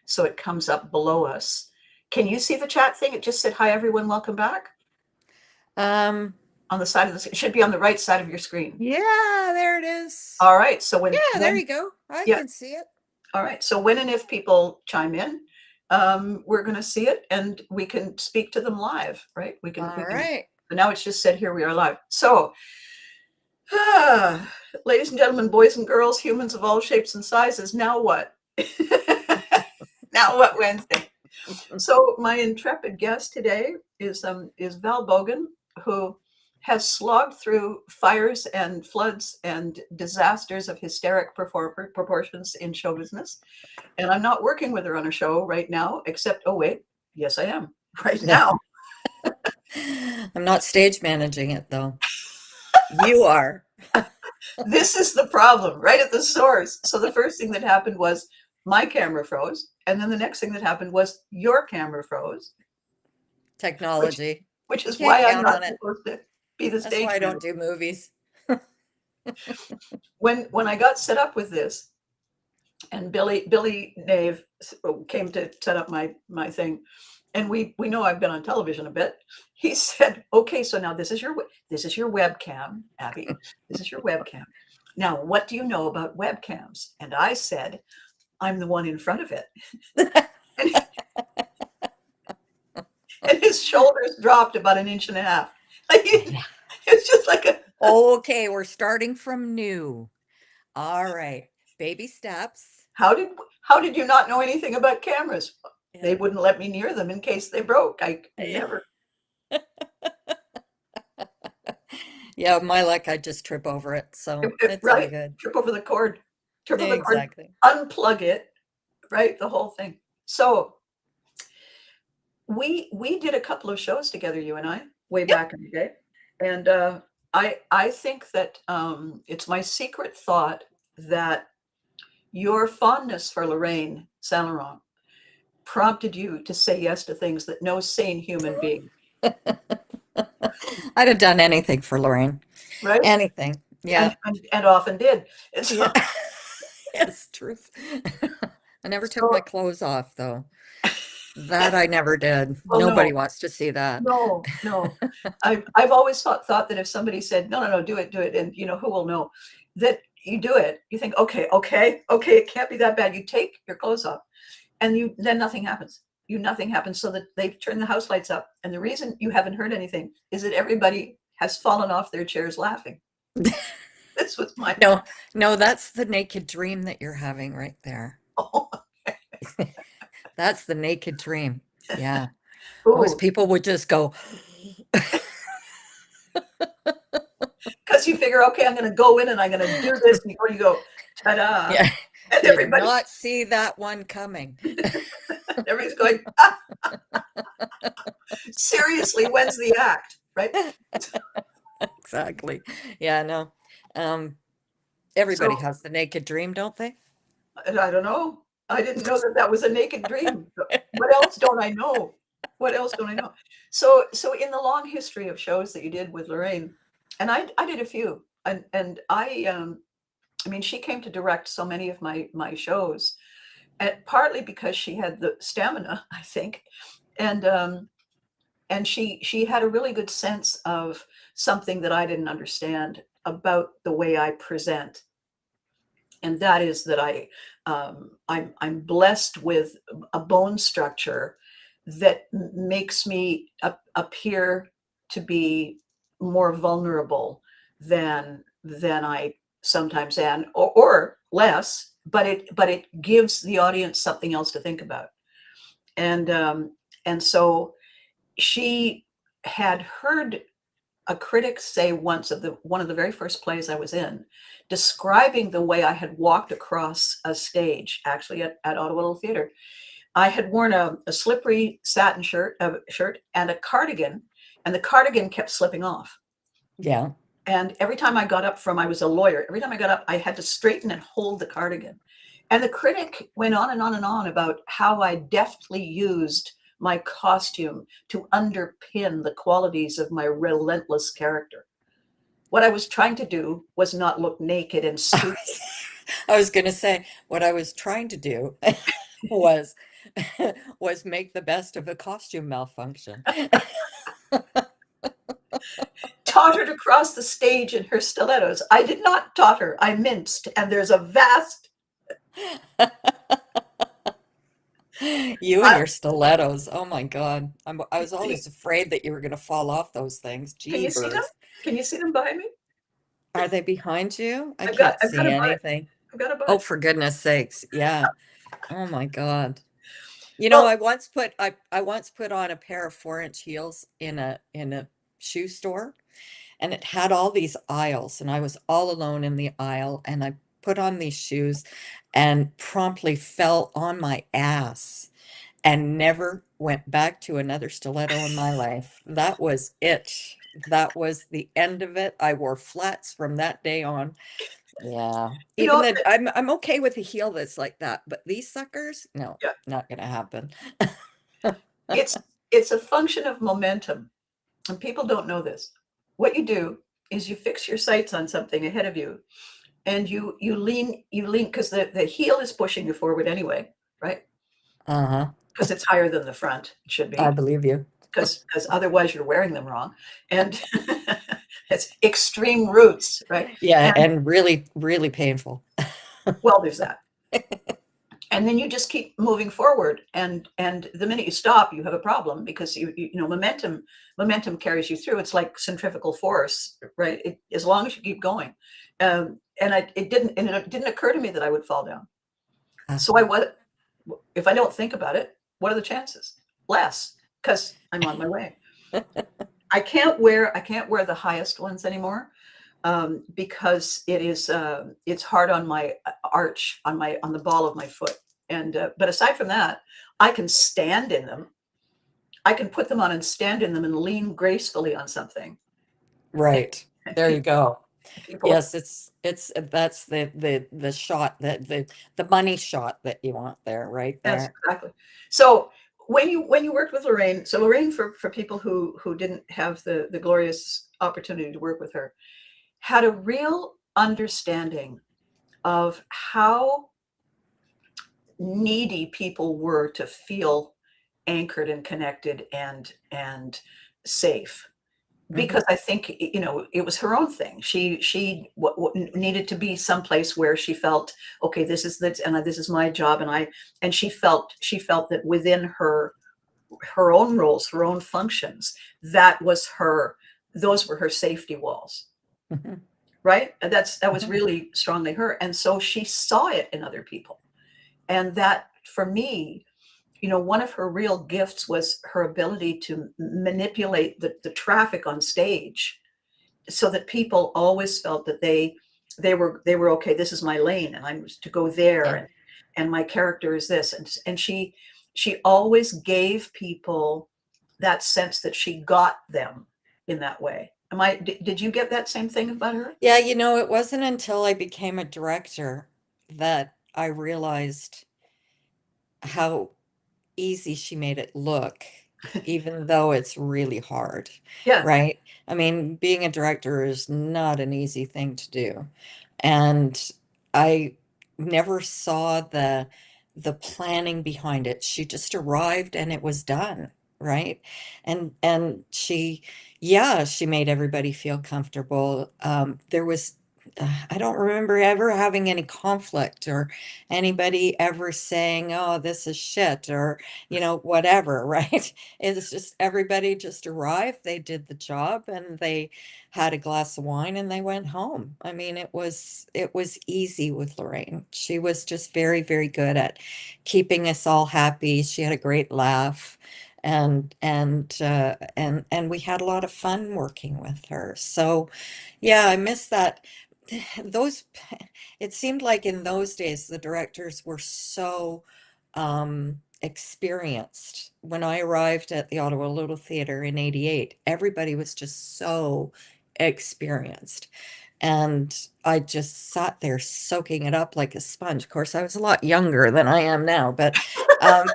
so it comes up below us. Can you see the chat thing? It just said, hi, everyone, welcome back. Um, On the side of the, it should be on the right side of your screen. yeah, there it is. All right. So Yeah, there you go. I yeah. can see it. All right. So when and if people chime in, we're going to see it and we can speak to them live, right? We All can, right. but now it's just said, here we are live. So, ladies and gentlemen, boys and girls, humans of all shapes and sizes, now what? Now what, Wednesday? So my intrepid guest today is Val Bogan, who has slogged through fires and floods and disasters of hysteric proportions in show business. And I'm not working with her on a show right now, except, oh wait, yes I am, right now. I'm not stage managing it though. You are. This is the problem, right at the source. So the first thing that happened was my camera froze, and then the next thing that happened was your camera froze, which Technology. which You is can't why I'm count not on it. supposed to be the That's why stage I don't manager. do movies. When I got set up with this, and Billy Nave came to set up my thing, and we know I've been on television a bit. He said, "Okay, so now this is your webcam, Abby. This is your webcam. Now, what do you know about webcams?" And I said, "I'm the one in front of it." And, and his shoulders dropped about an inch and a half. Like it's just like a. Okay, we're starting from new. All right. Baby steps. How did how did you not know anything about cameras? They Yeah. wouldn't let me near them in case they broke. I never. Yeah, my luck, I just trip over it, so it's all Right? good. Trip over the cord. Trip over the cord. Exactly. Unplug it. Right? The whole thing. So we did a couple of shows together, you and I, way Yep. back in the day, and I think that it's my secret thought that your fondness for Lorraine Saint Laurent prompted you to say yes to things that no sane human being, I'd have done anything for Lorraine. right? Anything. Yeah. And often did. And Yeah. so, Yes, truth. I never took so my clothes off, though. That I never did. well, Nobody no, wants to see that. no, no. I've always thought that if somebody said, no, no, no, do it, and who will know that you do it, you think, okay, okay, okay, it can't be that bad. You take your clothes off and then nothing happens. Nothing happens, so that they turn the house lights up. And the reason you haven't heard anything is that everybody has fallen off their chairs laughing. This was my No, no, that's the naked dream that you're having right there. oh, That's the naked dream. Yeah. Most ooh, people would just go, because you figure, okay, I'm going to go in and I'm going to do this before you go, ta-da, yeah, and did not see that one coming. everybody's going, ah, seriously, when's the act, right? Exactly. Yeah, no. Um, everybody So has the naked dream, don't they? I don't know. I didn't know that that was a naked dream. What else don't I know? What else don't I know? So in the long history of shows that you did with Lorraine, and I did a few, and I mean, she came to direct so many of my shows, and partly because she had the stamina, I think, and she had a really good sense of something that I didn't understand about the way I present, and that is that I'm blessed with a bone structure that makes me appear to be more vulnerable than I sometimes am, or less. But it gives the audience something else to think about, and so she had heard a critic say once of the one of the very first plays I was in, describing the way I had walked across a stage, actually at Ottawa Little Theatre. I had worn a slippery satin shirt and a cardigan, and the cardigan kept slipping off. Yeah. And every time I got up I was a lawyer, every time I got up, I had to straighten and hold the cardigan. And the critic went on and on and on about how I deftly used my costume to underpin the qualities of my relentless character. What I was trying to do was not look naked and stupid. I was going to say what I was trying to do was was make the best of a costume malfunction. Tottered across the stage in her stilettos. I did not totter, I minced, and there's a vast. You and I, your stilettos. Oh my God. I was can, you, always afraid that you were going to fall off those things. can you see them? Jeebers. Can you see them behind me? Are they behind you? I I've got can't I've got see a butt. anything. I've got a Oh, butt. for goodness sakes. Yeah. Oh my God. You know, Well, I once put on a pair of 4-inch heels in a shoe store, and it had all these aisles, and I was all alone in the aisle, and I put on these shoes and promptly fell on my ass and never went back to another stiletto in my life. That was it. That was the end of it. I wore flats from that day on. Yeah. you Even know, that I'm okay with a heel that's like that, but these suckers, no, yeah, not gonna happen. it's it's a function of momentum, and people don't know this. What you do is you fix your sights on something ahead of you, and you lean because the heel is pushing you forward anyway, right? Uh-huh. Because it's higher than the front. It should I be. believe you. Because otherwise you're wearing them wrong. And it's extreme roots, right? Yeah, And and really, really painful. well, there's that. And then you just keep moving forward, and the minute you stop, you have a problem because momentum carries you through. It's like centrifugal force, right? As long as you keep going. And it didn't occur to me that I would fall down. Ah, So I was, if I don't think about it, what are the chances? Less, because I'm on my way. I can't wear the highest ones anymore, because it's hard on my arch on the ball of my foot. And but aside from that, I can stand in them. I can put them on and stand in them and lean gracefully on something. right. And There you go. people, Yes, it's that's the shot that the money shot that you want there, right yes, there. exactly. So when you worked with Lorraine, so Lorraine, for people who didn't have the glorious opportunity to work with her, had a real understanding of how needy people were to feel anchored and connected and safe, Hmm. because I think it was her own thing. She needed to be someplace where she felt, okay, this is my job, and she felt that within her own roles, her own functions, that was her those were her safety walls, Hmm. right? And that was Hmm. really strongly her, and so she saw it in other people. And that, for me, one of her real gifts was her ability to manipulate the traffic on stage so that people always felt that they were okay. This is my lane, and I'm to go there, Yeah. and my character is this, and she always gave people that sense that she got them in that way. Did you get that same thing about her? Yeah, you know, it wasn't until I became a director that I realized how easy she made it look, even though it's really hard, Yeah, right? I mean, being a director is not an easy thing to do. And I never saw the planning behind it. She just arrived and it was done, right? And yeah, she made everybody feel comfortable. There was I don't remember ever having any conflict or anybody ever saying, "Oh, this is shit," or whatever, right? It's just everybody just arrived, they did the job, and they had a glass of wine and they went home. I mean, it was easy with Lorraine. She was just very, very good at keeping us all happy. She had a great laugh, and we had a lot of fun working with her. So, yeah, I miss that. Those, it seemed like in those days the directors were so experienced. When I arrived at the Ottawa Little Theatre in '88, everybody was just so experienced. And I just sat there soaking it up like a sponge. Of course, I was a lot younger than I am now, but um,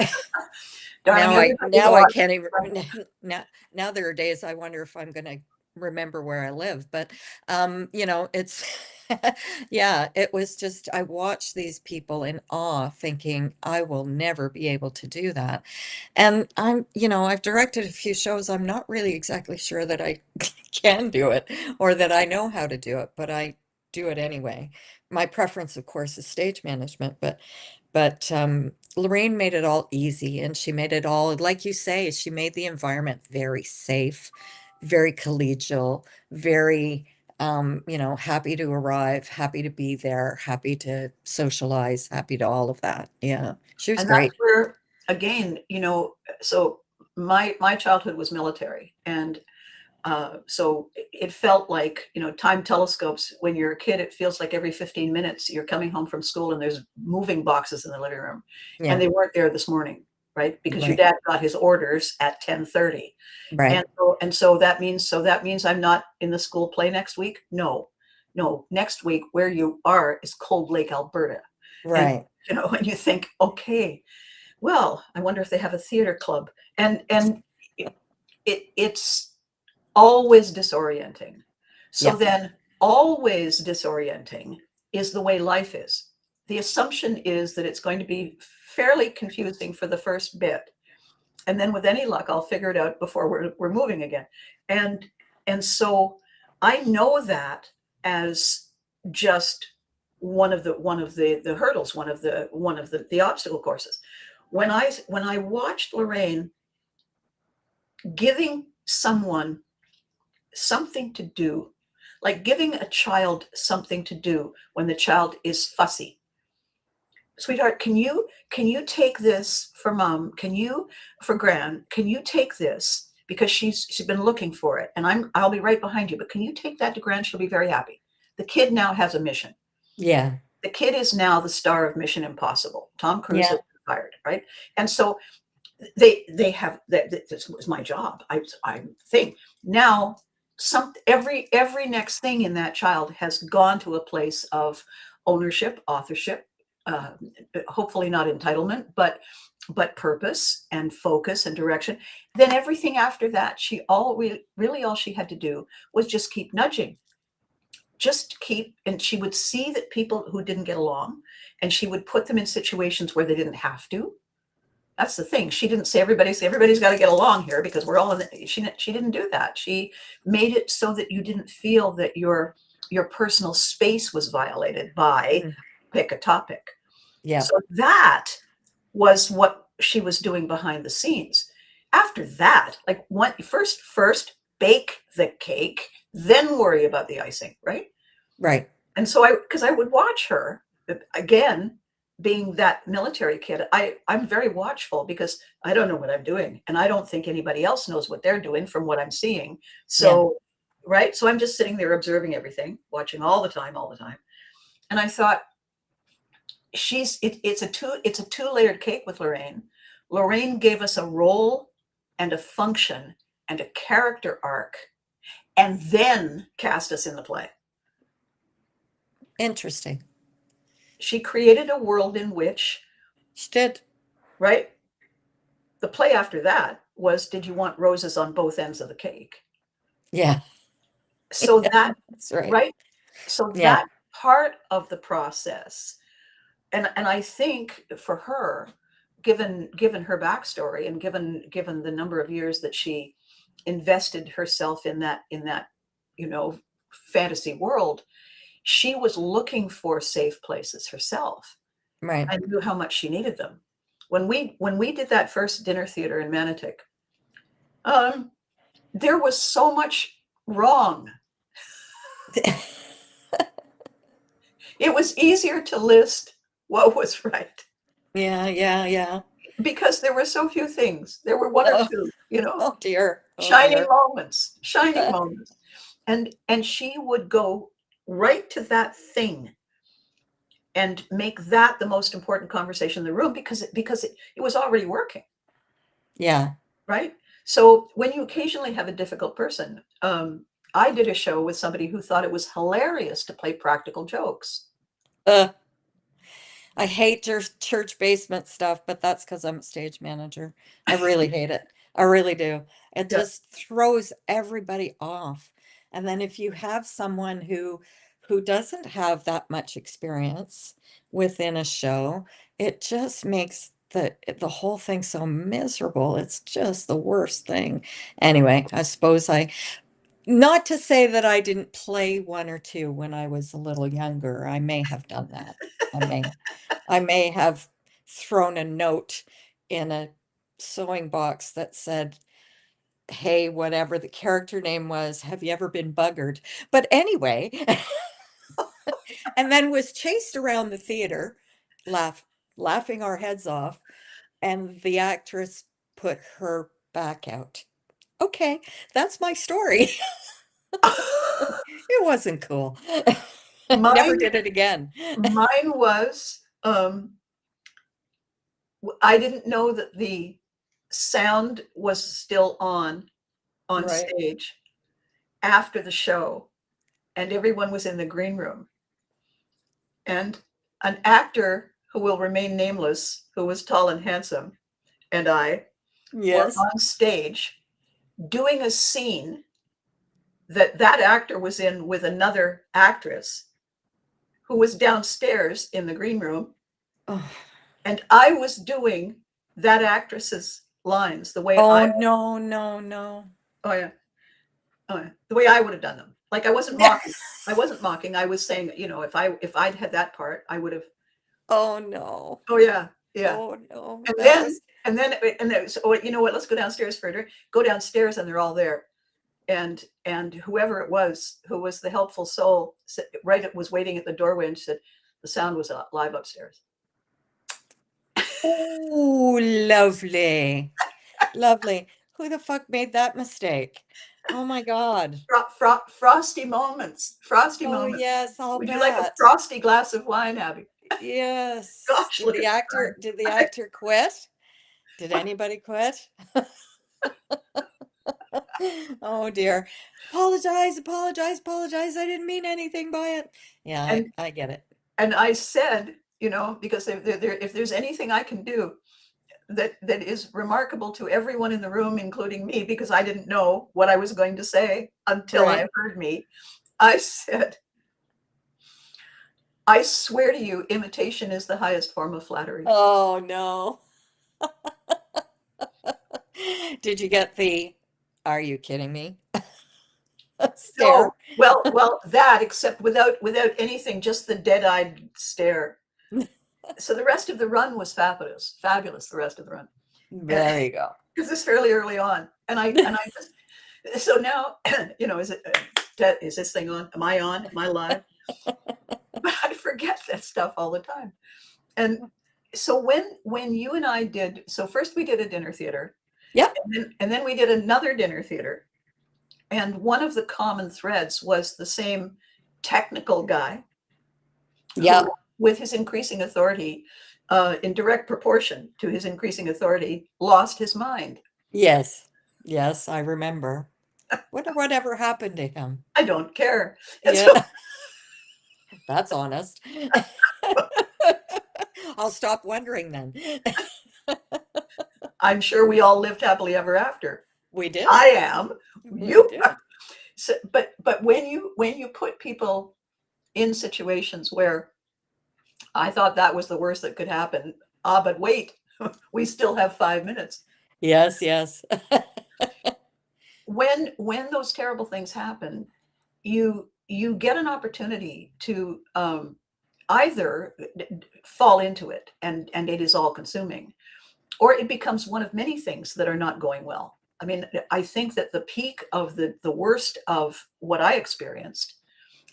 darn, now I everybody's a lot. can't even now there are days I wonder if I'm gonna remember where I live, but it's yeah, it was just I watched these people in awe thinking I will never be able to do that. And I've directed a few shows. I'm not really exactly sure that I can do it or that I know how to do it, but I do it anyway. My preference, of course, is stage management, but Lorraine made it all easy, and she made it all, like you say, she made the environment very safe, very collegial, very, happy to arrive, happy to be there, happy to socialize, happy to all of that. Yeah, she was And that's great. where, again, so my childhood was military, and so it felt like, time telescopes. When you're a kid, it feels like every 15 minutes you're coming home from school and there's moving boxes in the living room, and Yeah, they weren't there this morning, right? Because your right, dad got his orders at 10:30. And right, so that means I'm not in the school play next week. No, no, next week where you are is Cold Lake, Alberta. And right. and you think, okay, well, I wonder if they have a theater club. And it's always disorienting. So Yeah, then, always disorienting is the way life is. The assumption is that it's going to be fairly confusing for the first bit, and then with any luck, I'll figure it out before we're moving again. And so I know that as just one of the hurdles, one of the obstacle courses. When I watched Lorraine giving someone something to do, like giving a child something to do when the child is fussy. Sweetheart, can you take this for mom? For Gran, can you take this? Because she's been looking for it, and I'll be right behind you, but can you take that to Gran? She'll be very happy. The kid now has a mission. yeah, The kid is now the star of Mission Impossible. Tom Cruise has yeah, been fired, right? And so they have that. This was my job. I think now every next thing in that child has gone to a place of ownership, authorship, uh, hopefully not entitlement, but purpose and focus and direction. Then everything after that, she all really all she had to do was just keep nudging, just keep, and she would see that people who didn't get along, and she would put them in situations where they didn't have to. That's the thing. She didn't say everybody's got to get along here because we're all in the, she didn't do that. She made it so that you didn't feel that your personal space was violated by mm, pick a topic. yeah, So that was what she was doing behind the scenes. After that, like first bake the cake, then worry about the icing, right? right. And so because I would watch her again, being that military kid, I'm very watchful because I don't know what I'm doing, and I don't think anybody else knows what they're doing from what I'm seeing. Yeah, So, right, so I'm just sitting there observing everything, watching all the time, and I thought, it's a two layered cake with Lorraine. Lorraine gave us a role and a function and a character arc, and then cast us in the play. interesting. She created a world in which, She did. right, the play after that was, did you want roses on both ends of the cake? Yeah, So yeah, that, that's right. right? So Yeah, that part of the process, and I think for her, given her backstory, and given the number of years that she invested herself in that you know fantasy world, she was looking for safe places herself. right. I knew how much she needed them. When we did that first dinner theater in Manotick, um, there was so much wrong. It was easier to list what was right Yeah, yeah, yeah. because there were so few things. There were one or Oh, two, oh dear. Oh shining dear. moments, shining moments. And she would go right to that thing and make that the most important conversation in the room because it was already working, Yeah. right? So when you occasionally have a difficult person, I did a show with somebody who thought it was hilarious to play practical jokes. Uh, I hate church basement stuff, but that's because I'm a stage manager. I really hate it. I really do. It Yeah. just throws everybody off. And then if you have someone who doesn't have that much experience within a show, it just makes the whole thing so miserable. It's just the worst thing. Anyway, I suppose not to say that I didn't play one or two when I was a little younger. I may have done that. I may I may have thrown a note in a sewing box that said, "Hey, whatever the character name was, have you ever been buggered?" But anyway, and then was chased around the theater, laugh, laughing our heads off, and the actress put her back out. Okay, that's my story. It wasn't cool. Never Mine did it again. mine was, I didn't know that the sound was still on Right. stage after the show, and everyone was in the green room. And an actor who will remain nameless, who was tall and handsome, and I were Yes. on stage doing a scene that that actor was in with another actress who was downstairs in the green room, Oh, and I was doing that actress's lines the way oh I no, no, no. oh yeah, oh yeah, the way I would have done them. Like I wasn't mocking. I wasn't mocking. I was saying, if I'd had that part, I would have. Oh no. Oh yeah, yeah. Oh no. And That then was and then so, you know what? Let's go downstairs for a drink. Go downstairs, and they're all there. And whoever it was who was the helpful soul right was waiting at the doorway and said the sound was live upstairs. oh lovely. Lovely. Who the fuck made that mistake? Oh my God. Frosty moments, frosty Oh moments. yes, I'll Would you like a bet. frosty glass of wine, Abby? Yes. Gosh, look at the time. Did the actor quit? Did anybody quit? Oh dear. Apologize, apologize, apologize. I didn't mean anything by it. Yeah, and I get it. and I said, because if there's anything I can do that is remarkable to everyone in the room, including me, because I didn't know what I was going to say until I Right. heard me, I said, I swear to you, imitation is the highest form of flattery. Oh no. Did you get the are you kidding me No, stare? well, that except without anything, just the dead-eyed stare. So the rest of the run was fabulous. The rest of the run, There you go. because it's fairly early on, and I just so now, is it is this thing on? Am I on? Am I live? But I forget that stuff all the time. And so when you and I did, so first we did a dinner theater, Yep. and then we did another dinner theater, and one of the common threads was the same technical guy who, Yep. with his increasing authority, in direct proportion to his increasing authority, lost his mind. Yes. Yes, I remember. Wonder whatever happened to him. I don't care. And so Yeah, that's honest. I'll stop wondering then. I'm sure we all lived happily ever after. We did. I am. We You, did. so, but when you put people in situations where I thought that was the worst that could happen, but wait, we still have 5 minutes. Yes, yes. When those terrible things happen, you get an opportunity to either fall into it and it is all consuming, or it becomes one of many things that are not going well. I mean, I think that the peak of the worst of what I experienced,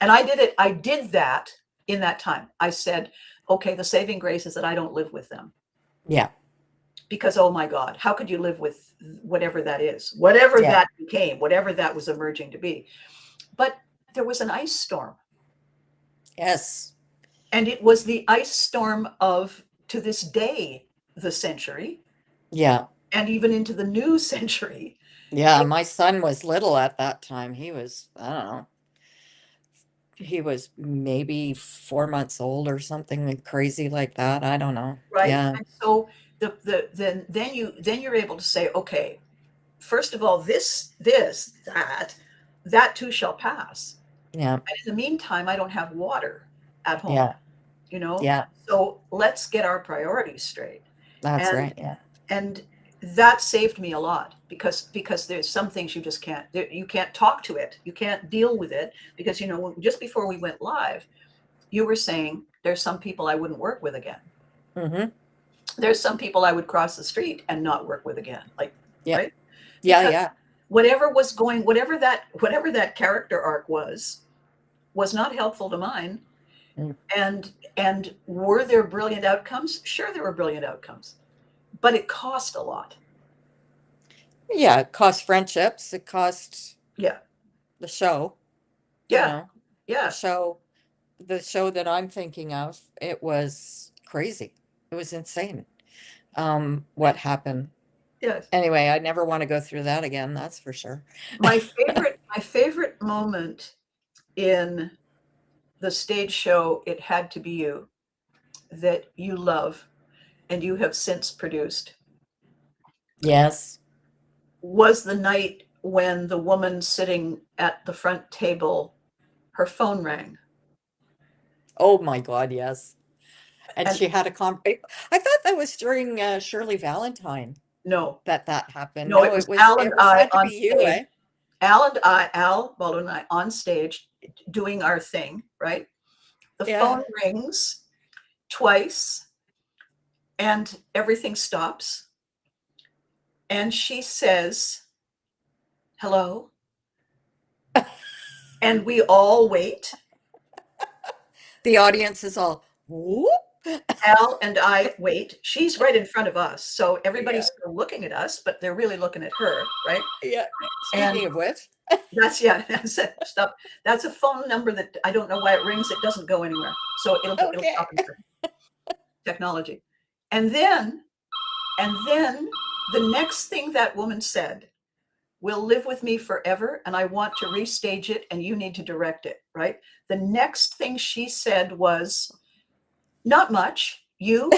and I did that in that time. I said, okay, the saving grace is that I don't live with them, Yeah. because oh my God, how could you live with whatever that is, whatever Yeah. that became, whatever that was emerging to be? But there was an ice storm, Yes. and it was the ice storm of, to this day, the century, Yeah. and even into the new century. Yeah. My son was little at that time. He was, I don't know, he was maybe 4 months old or something crazy like that. I don't know. Right? Yeah. And so then you're able to say, okay, first of all, that, that too shall pass. Yeah. And in the meantime, I don't have water at home, Yeah. you know? Yeah. So let's get our priorities straight. That's And right. Yeah. and that saved me a lot because there's some things you just can't you can't talk to it. You can't deal with it because just before we went live, you were saying there's some people I wouldn't work with again. Mm-hmm. There's some people I would cross the street and not work with again. Like, Yeah. right? Yeah. Because Yeah. whatever that character arc was not helpful to mine. Mm. And were there brilliant outcomes? Sure, there were brilliant outcomes, but it cost a lot. Yeah. It cost friendships. It cost Yeah, the show, you yeah, know, the yeah. show, the show that I'm thinking of. It was crazy. It was insane. What happened. Yes. Anyway, I never want to go through that again. That's for sure. My favorite moment in the stage show It Had to Be You that you love and you have since produced Yes. was the night when the woman sitting at the front table, her phone rang. Oh my God, yes. And And she had a I thought that was during Shirley Valentine no, that that happened. no, No, it was Al and it was I had to on be you, stage. eh? Al Baldwin and I on stage doing our thing, right? The Yeah. phone rings twice and everything stops. And she says, hello. And we all wait. The audience is all, whoop. Al and I wait. She's right in front of us. So Yeah. everybody's still looking at us, but they're really looking at her, right? Yeah. And Speaking of which, that's it. Stop. That's a phone number that I don't know why it rings. It doesn't go anywhere. So it'll okay. stop in technology. And then And then the next thing that woman said will live with me forever, and I want to restage it, and you need to direct it, right? The next thing she said was, not much. You?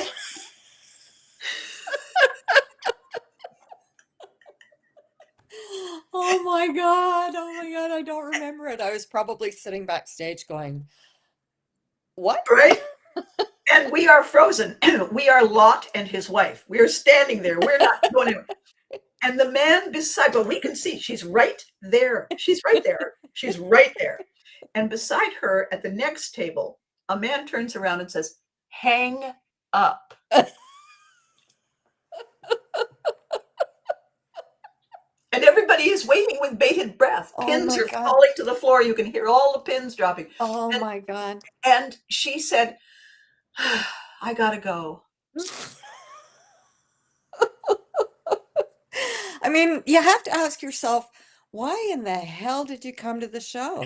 Oh my God. Oh my God. I don't remember it. I was probably sitting backstage going, what? Right? And we are frozen. We are Lot and his wife. We are standing there. We're not going anywhere. And the man beside, but we can see she's right there. She's right there. She's right there. And beside her at the next table, a man turns around and says, hang up. And everybody is waiting with bated breath. Oh Pins my are God. falling to the floor. You can hear all the pins dropping. Oh And, my God. and she said, I gotta go. I mean, you have to ask yourself, why in the hell did you come to the show?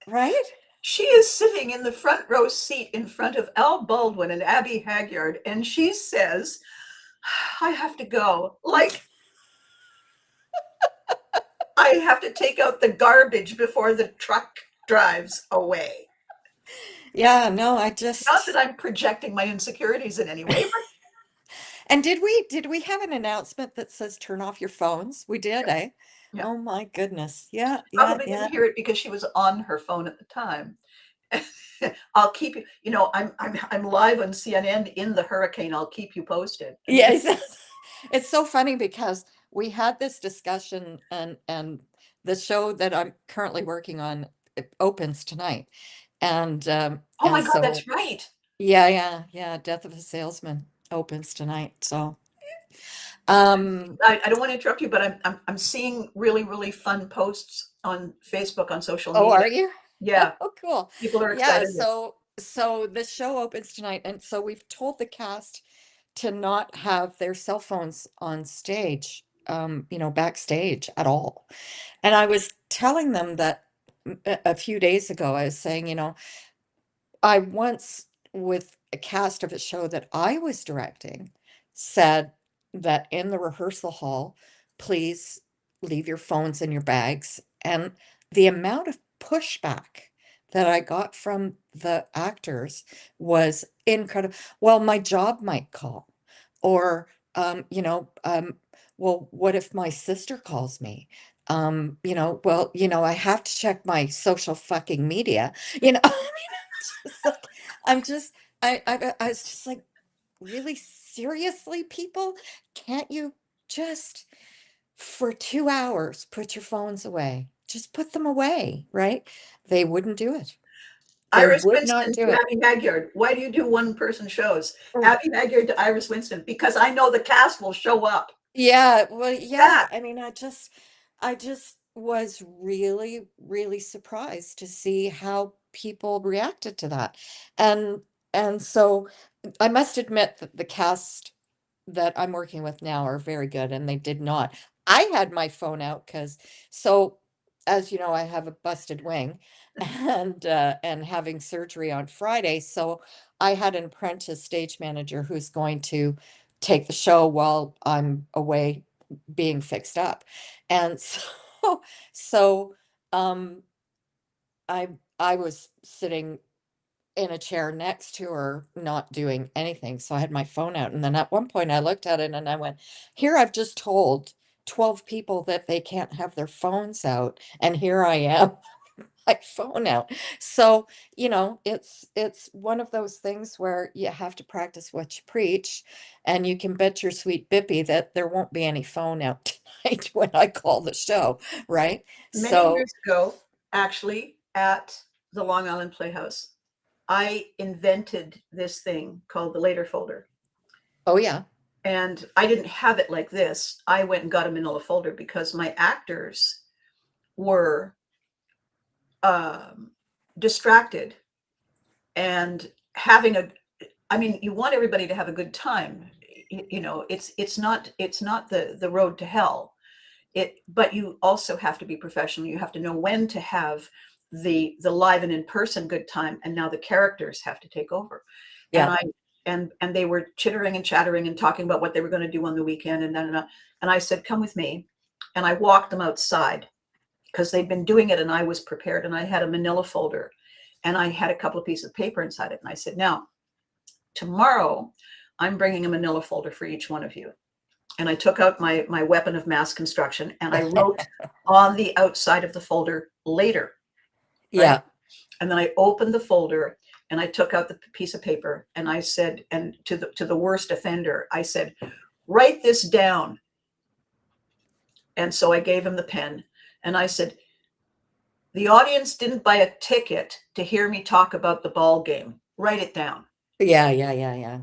Right? She is sitting in the front row seat in front of Al Baldwin and Abby Hagyard, and she says, I have to go. Like, I have to take out the garbage before the truck drives away. Yeah, no, Not that I'm projecting my insecurities in any way, but and did we have an announcement that says turn off your phones? We did, eh? yeah, Oh my goodness. Yeah, she yeah, probably yeah. didn't hear it because she was on her phone at the time. I'll keep you. I'm live on CNN in the hurricane. I'll keep you posted. I mean, Yes. It's so funny because we had this discussion and the show that I'm currently working on it opens tonight. oh my And God, that's so right. yeah, yeah, yeah, Death of a Salesman opens tonight. So um I don't want to interrupt you, but I'm seeing really really fun posts on Facebook on social oh, media. are you? Yeah, Oh, cool. people are Yeah, excited. so the show opens tonight, and so we've told the cast to not have their cell phones on stage, backstage at all. And I was telling them that a few days ago, I was saying, I once, with a cast of a show that I was directing, said that in the rehearsal hall, please leave your phones in your bags. And the amount of pushback that I got from the actors was incredible. Well, my job might call, or, well, what if my sister calls me? well, I have to check my social fucking media, you know. I mean, just like, I'm just, I was just like, really seriously, people, can't you just for 2 hours put your phones away? Just put them away, right? They wouldn't do it. They Iris would not Winston do to it. Abby Magyar. Why do you do one person shows? Abby Magyar to Iris Winston, because I know the cast will show up. Yeah, well, yeah. That I mean, I just was really, really surprised to see how people reacted to that. And and so I must admit that the cast that I'm working with now are very good, and they did not. I had my phone out because, so as you know, I have a busted wing, and having surgery on Friday. So I had an apprentice stage manager who's going to take the show while I'm away being fixed up. And so so um I was sitting in a chair next to her, not doing anything. So I had my phone out. And then at one point I looked at it and I went, here I've just told 12 people that they can't have their phones out. And here I am, my phone out. So, it's one of those things where you have to practice what you preach. And you can bet your sweet Bippy that there won't be any phone out tonight when I call the show, right? many So, years ago, actually, at the Long Island Playhouse, I invented this thing called the later folder. oh yeah, And I didn't have it like this. I went and got a manila folder because my actors were um, distracted and having a, I mean, you want everybody to have a good time. It's not the road to hell. But you also have to be professional. You have to know when to have the live and in person good time, and now the characters have to take over. And yeah, I and they were chittering and chattering and talking about what they were going to do on the weekend, and I said, "Come with me," and I walked them outside because they'd been doing it, and I was prepared, and I had a manila folder, and I had a couple of pieces of paper inside it, and I said, "Now tomorrow, I'm bringing a manila folder for each one of you." And I took out my weapon of mass construction and I wrote on the outside of the folder later, right? yeah, And then I opened the folder and I took out the piece of paper and I said, and to the worst offender, I said, write this down. And so I gave him the pen and I said, the audience didn't buy a ticket to hear me talk about the ball game. Write it down. yeah, yeah, yeah, yeah,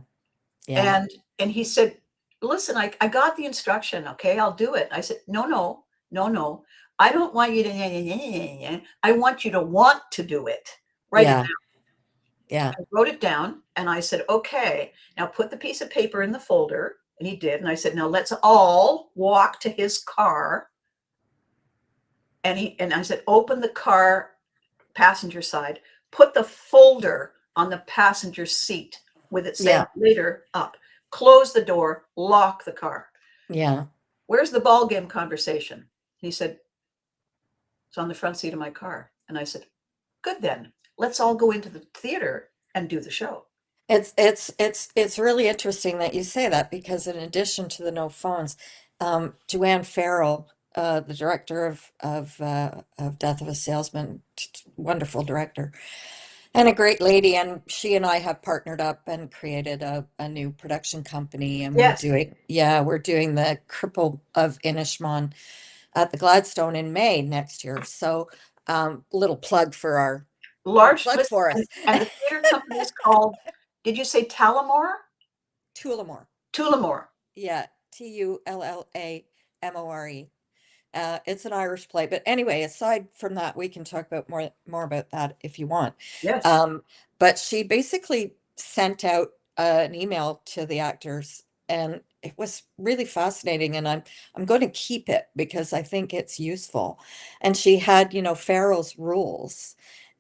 yeah, And and he said, listen, I got the instruction. Okay, I'll do it. I said, no, no, no, no. I don't want you to, I want you to want to do it. Write it yeah, down. yeah, I wrote it down and I said, okay, now put the piece of paper in the folder. And he did. And I said, now let's all walk to his car. And I said, open the car passenger side, put the folder on the passenger seat with it saying yeah, later up, close the door, lock the car. yeah. Where's the ball game conversation? He said, it's on the front seat of my car. And I said, good then. Let's all go into the theater and do the show. It's really interesting that you say that because in addition to the no phones, Joanne Farrell, the director of Death of a Salesman, wonderful director and a great lady, and she and I have partnered up and created a new production company, and we're Yes. doing yeah we're doing the Cripple of Inishmon at the Gladstone in May next year. So little plug for our little Large plug list. for And, us. and the theater company is called, did you say Tullamore? Tullamore. Tullamore. Yeah, Tullamore. It's an Irish play, but anyway, aside from that, we can talk about more about that if you want. Yes. Um, but she basically sent out an email to the actors, and it was really fascinating. And I'm going to keep it because I think it's useful. And she had, Farrell's rules,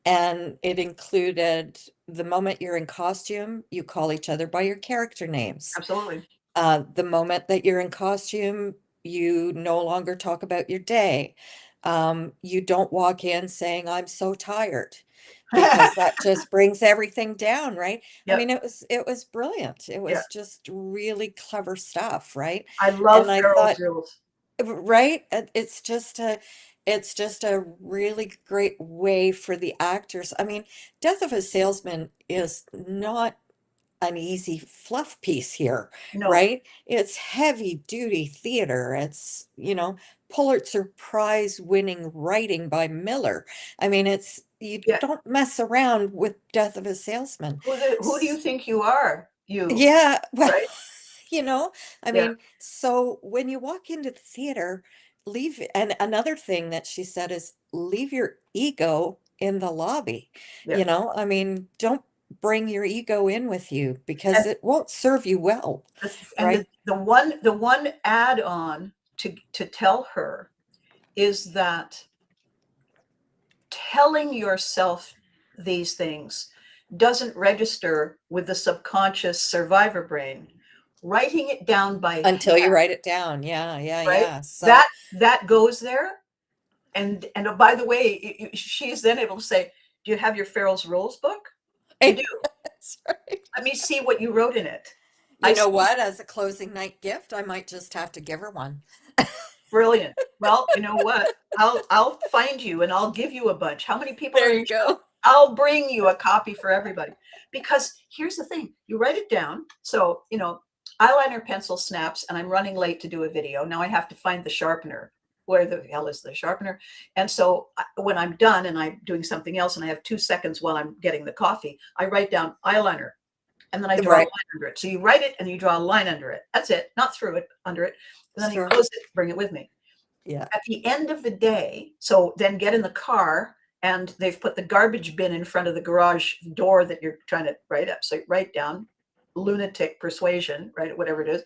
and it included the moment you're in costume, you call each other by your character names. Absolutely. The moment that you're in costume, you no longer talk about your day. You don't walk in saying, I'm so tired, because that just brings everything down, right? I Yep. mean, it was brilliant. It Yeah. was just really clever stuff, right? I love And I Farrell's thought, rules. right? It's just a really great way for the actors. I mean, Death of a Salesman is not an easy fluff piece here, No. right? It's heavy duty theater. It's, Pulitzer Prize winning writing by Miller. I mean, you Yeah. don't mess around with Death of a Salesman. Who do you think you are? You, Yeah, well, right? you know, I Yeah. mean, so when you walk into the theater, and another thing that she said is leave your ego in the lobby. Yeah. I mean, don't bring your ego in with you because And it won't serve you well, and right? the one add on to tell her is that telling yourself these things doesn't register with the subconscious survivor brain. Writing it down by hand, Until you write it down. Yeah, yeah, right? yeah. So, That goes there. And oh, by the way, she's then able to say, "Do you have your Farrell's Rules book? You do. that's right. Let me see what you wrote in it." You I know see. what? As a closing night gift, I might just have to give her one. Brilliant. Well, you know what? I'll find you and I'll give you a bunch. How many people There are in you the show? go. I'll bring you a copy for everybody. Because here's the thing, you write it down. So, eyeliner pencil snaps and I'm running late to do a video. Now I have to find the sharpener. Where the hell is the sharpener? And so when I'm done and I'm doing something else and I have 2 seconds while I'm getting the coffee, I write down eyeliner and then I draw a Right. line under it. So you write it and you draw a line under it. That's it, not through it, under it. And then you Sure. close it, bring it with me. Yeah. At the end of the day, so then get in the car and they've put the garbage bin in front of the garage door that you're trying to write up. So write down lunatic persuasion, right? Whatever it is.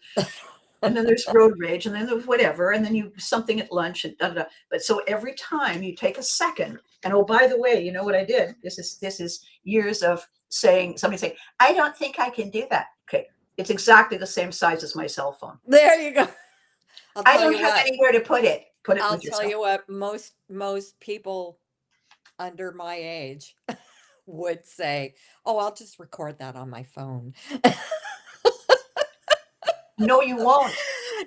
And then there's road rage, and then there's whatever, and then you something at lunch and da, da, da. But so every time you take a second, and oh, by the way, you know what I did? This is years of somebody saying, I don't think I can do that. Okay. It's exactly the same size as my cell phone. There you go. I'll I tell don't you have what. anywhere to put it. Put it I'll with tell yourself. you what, most people under my age would say, "Oh, I'll just record that on my phone." No, you won't.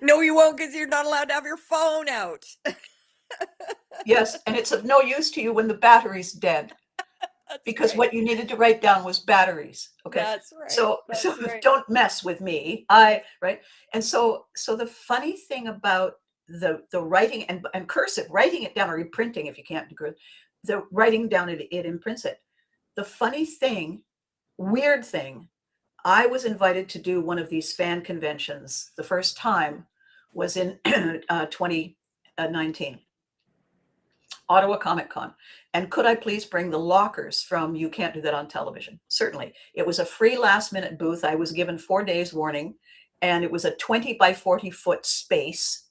No, you won't, because you're not allowed to have your phone out. Yes, and it's of no use to you when the battery's dead That's because right. what you needed to write down was batteries. Okay. That's right. So That's right. don't mess with me. Right. And so the funny thing about the writing and cursive, writing it down or reprinting if you can't do cursive, the writing down it imprints it. The funny thing, weird thing, I was invited to do one of these fan conventions. The first time was in 2019. Ottawa Comic Con. And could I please bring the lockers from You Can't Do That on Television? Certainly. It was a free last minute booth. I was given 4 days warning, and it was a 20 by 40-foot space.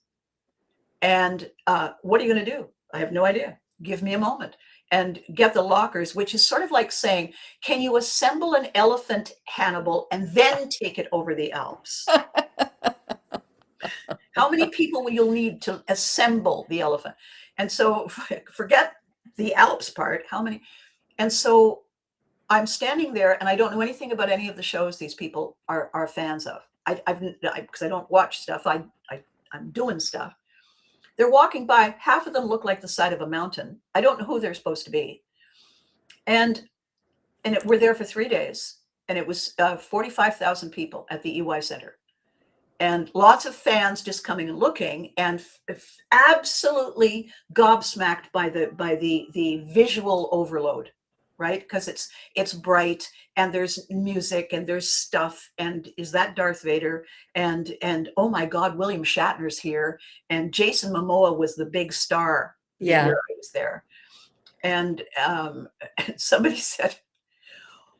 And what are you going to do? I have no idea. Give me a moment and get the lockers, which is sort of like saying, can you assemble an elephant, Hannibal, and then take it over the Alps? How many people will you need to assemble the elephant? And so forget the Alps part. How many? And so I'm standing there and I don't know anything about any of the shows these people are fans of. Because I don't watch stuff. I'm doing stuff. They're walking by. Half of them look like the side of a mountain. I don't know who they're supposed to be. And we're there for 3 days. And it was 45,000 people at the EY Center. And lots of fans just coming and looking and absolutely gobsmacked by the visual overload, right? Because it's bright and there's music and there's stuff and is that Darth Vader and oh my God, William Shatner's here and Jason Momoa was the big star the year Yeah. I was there. And somebody said,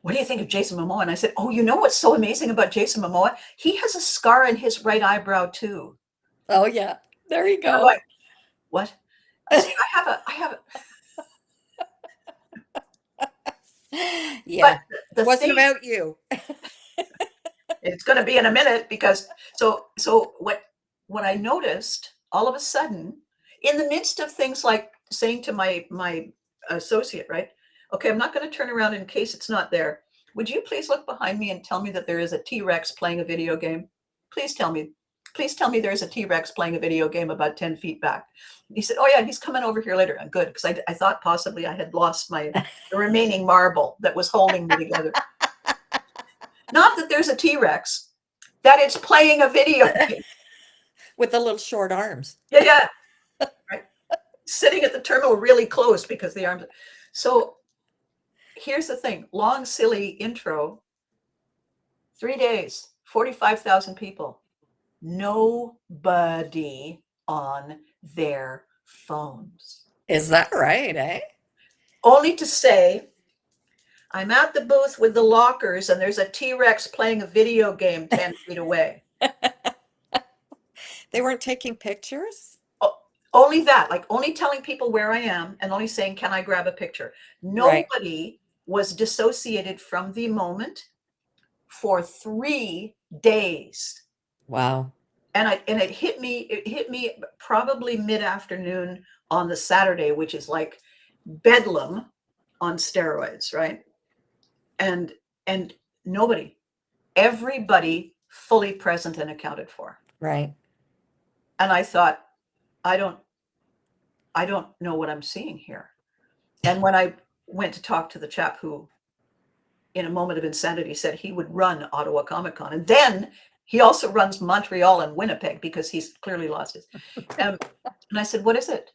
what do you think of Jason Momoa? And I said, oh, you know what's so amazing about Jason Momoa? He has a scar in his right eyebrow too. Oh, yeah. There you And I'm go. like, what? I say, I have a, but Yeah. the Wasn't thing, about you. it's going to be in a minute because so what I noticed all of a sudden in the midst of things like saying to my associate, right? Okay, I'm not going to turn around in case it's not there. Would you please look behind me and tell me that there is a T-Rex playing a video game? Please tell me. Please tell me there's a T-Rex playing a video game about 10 feet back. And he said, oh yeah, he's coming over here later. Good, because I thought possibly I had lost the remaining marble that was holding me together. Not that there's a T-Rex, that it's playing a video game. With the little short arms. Yeah, yeah. Right. Sitting at the terminal really close because the arms. So here's the thing. Long, silly intro. 3 days, 45,000 people. Nobody on their phones. Is that right, eh? Only to say, I'm at the booth with the lockers and there's a T-Rex playing a video game 10 feet away. They weren't taking pictures? Only that, like only telling people where I am and only saying, can I grab a picture? Right. Nobody was dissociated from the moment for 3 days. Wow. And it hit me probably mid-afternoon on the Saturday, which is like bedlam on steroids, right? And nobody, everybody fully present and accounted for. Right. And I thought, I don't know what I'm seeing here. And when I went to talk to the chap who, in a moment of insanity, said he would run Ottawa Comic Con, and then he also runs Montreal and Winnipeg because he's clearly lost his. And I said, what is it?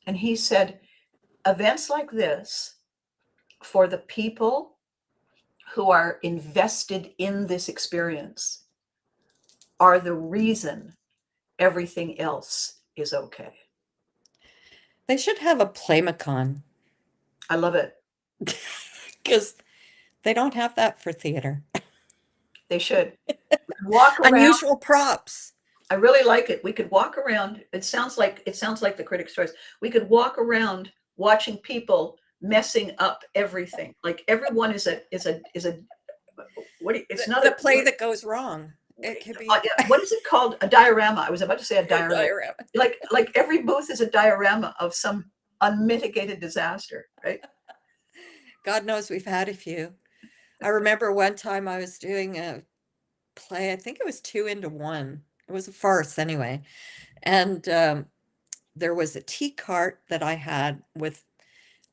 And he said, events like this, for the people who are invested in this experience, are the reason everything else is okay. They should have a Playmacon. I love it. Because they don't have that for theater. They should. Walk around. Unusual props. I really like it. We could walk around. It sounds like the Critics' Choice. We could walk around watching people messing up everything. Like everyone is a what? It's not the a play that goes wrong. It could be yeah, what is it called? A diorama. I was about to say a diorama. diorama. Like every booth is a diorama of some unmitigated disaster, right? God knows we've had a few. I remember one time I was doing a play. I think it was 2 into 1. It was a farce anyway. And there was a tea cart that I had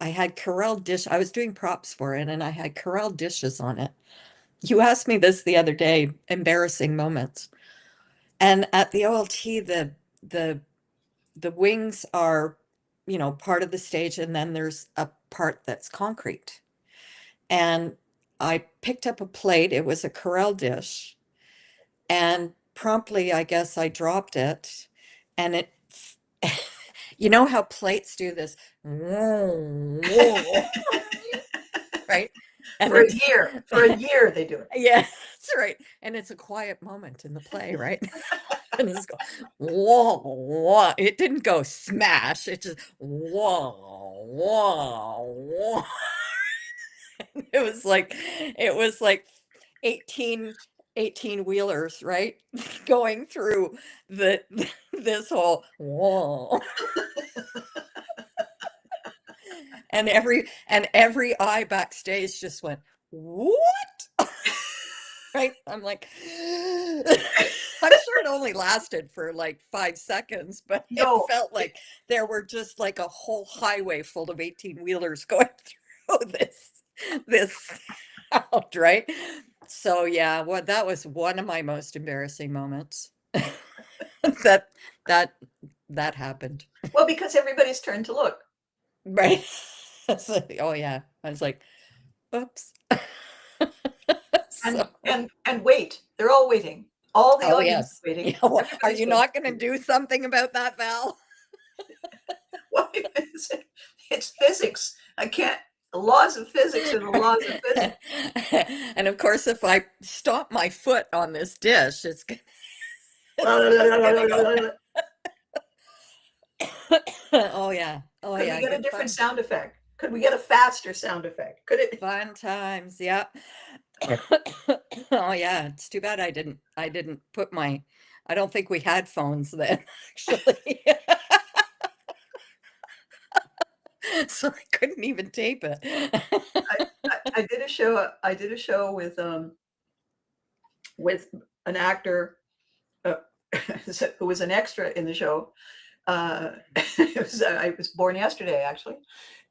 Corel dish. I was doing props for it and I had Corel dishes on it. You asked me this the other day, embarrassing moments. And at the OLT, the wings are, part of the stage, and then there's a part that's concrete. And I picked up a plate. It was a Corel dish, and promptly, I guess I dropped it, and it, you know how plates do this, right? And For a year they do it. Yeah, that's right. And it's a quiet moment in the play, right? And it's go, whoa, whoa. It didn't go smash. It just whoa, whoa, whoa. It was like 18 wheelers, right? Going through this whole whoa. And every eye backstage just went, what? Right? I'm like, I'm sure it only lasted for like 5 seconds, but No, it felt like there were just like a whole highway full of 18-wheelers going through this out, right? So yeah, that was one of my most embarrassing moments. that that that happened. well, because everybody's turned to look. Right. Oh yeah. I was like, oops. And So, wait. They're all waiting. All the oh audience is yes. waiting. Yeah, well, are Everybody's you waiting. not going to do something about that, Val? What is it? It's physics. I can't. The laws of physics are the laws of physics. And of course, if I stomp my foot on this dish, it's just gonna go. Oh yeah. Oh Could we yeah. get a Good different fun. sound effect? Could we get a faster sound effect? Could it? Fun times. Yeah. Oh yeah. It's too bad I didn't put I don't think we had phones then, actually. So I couldn't even tape it. I did a show. I did a show with an actor. who was an extra in the show. I was born yesterday, actually.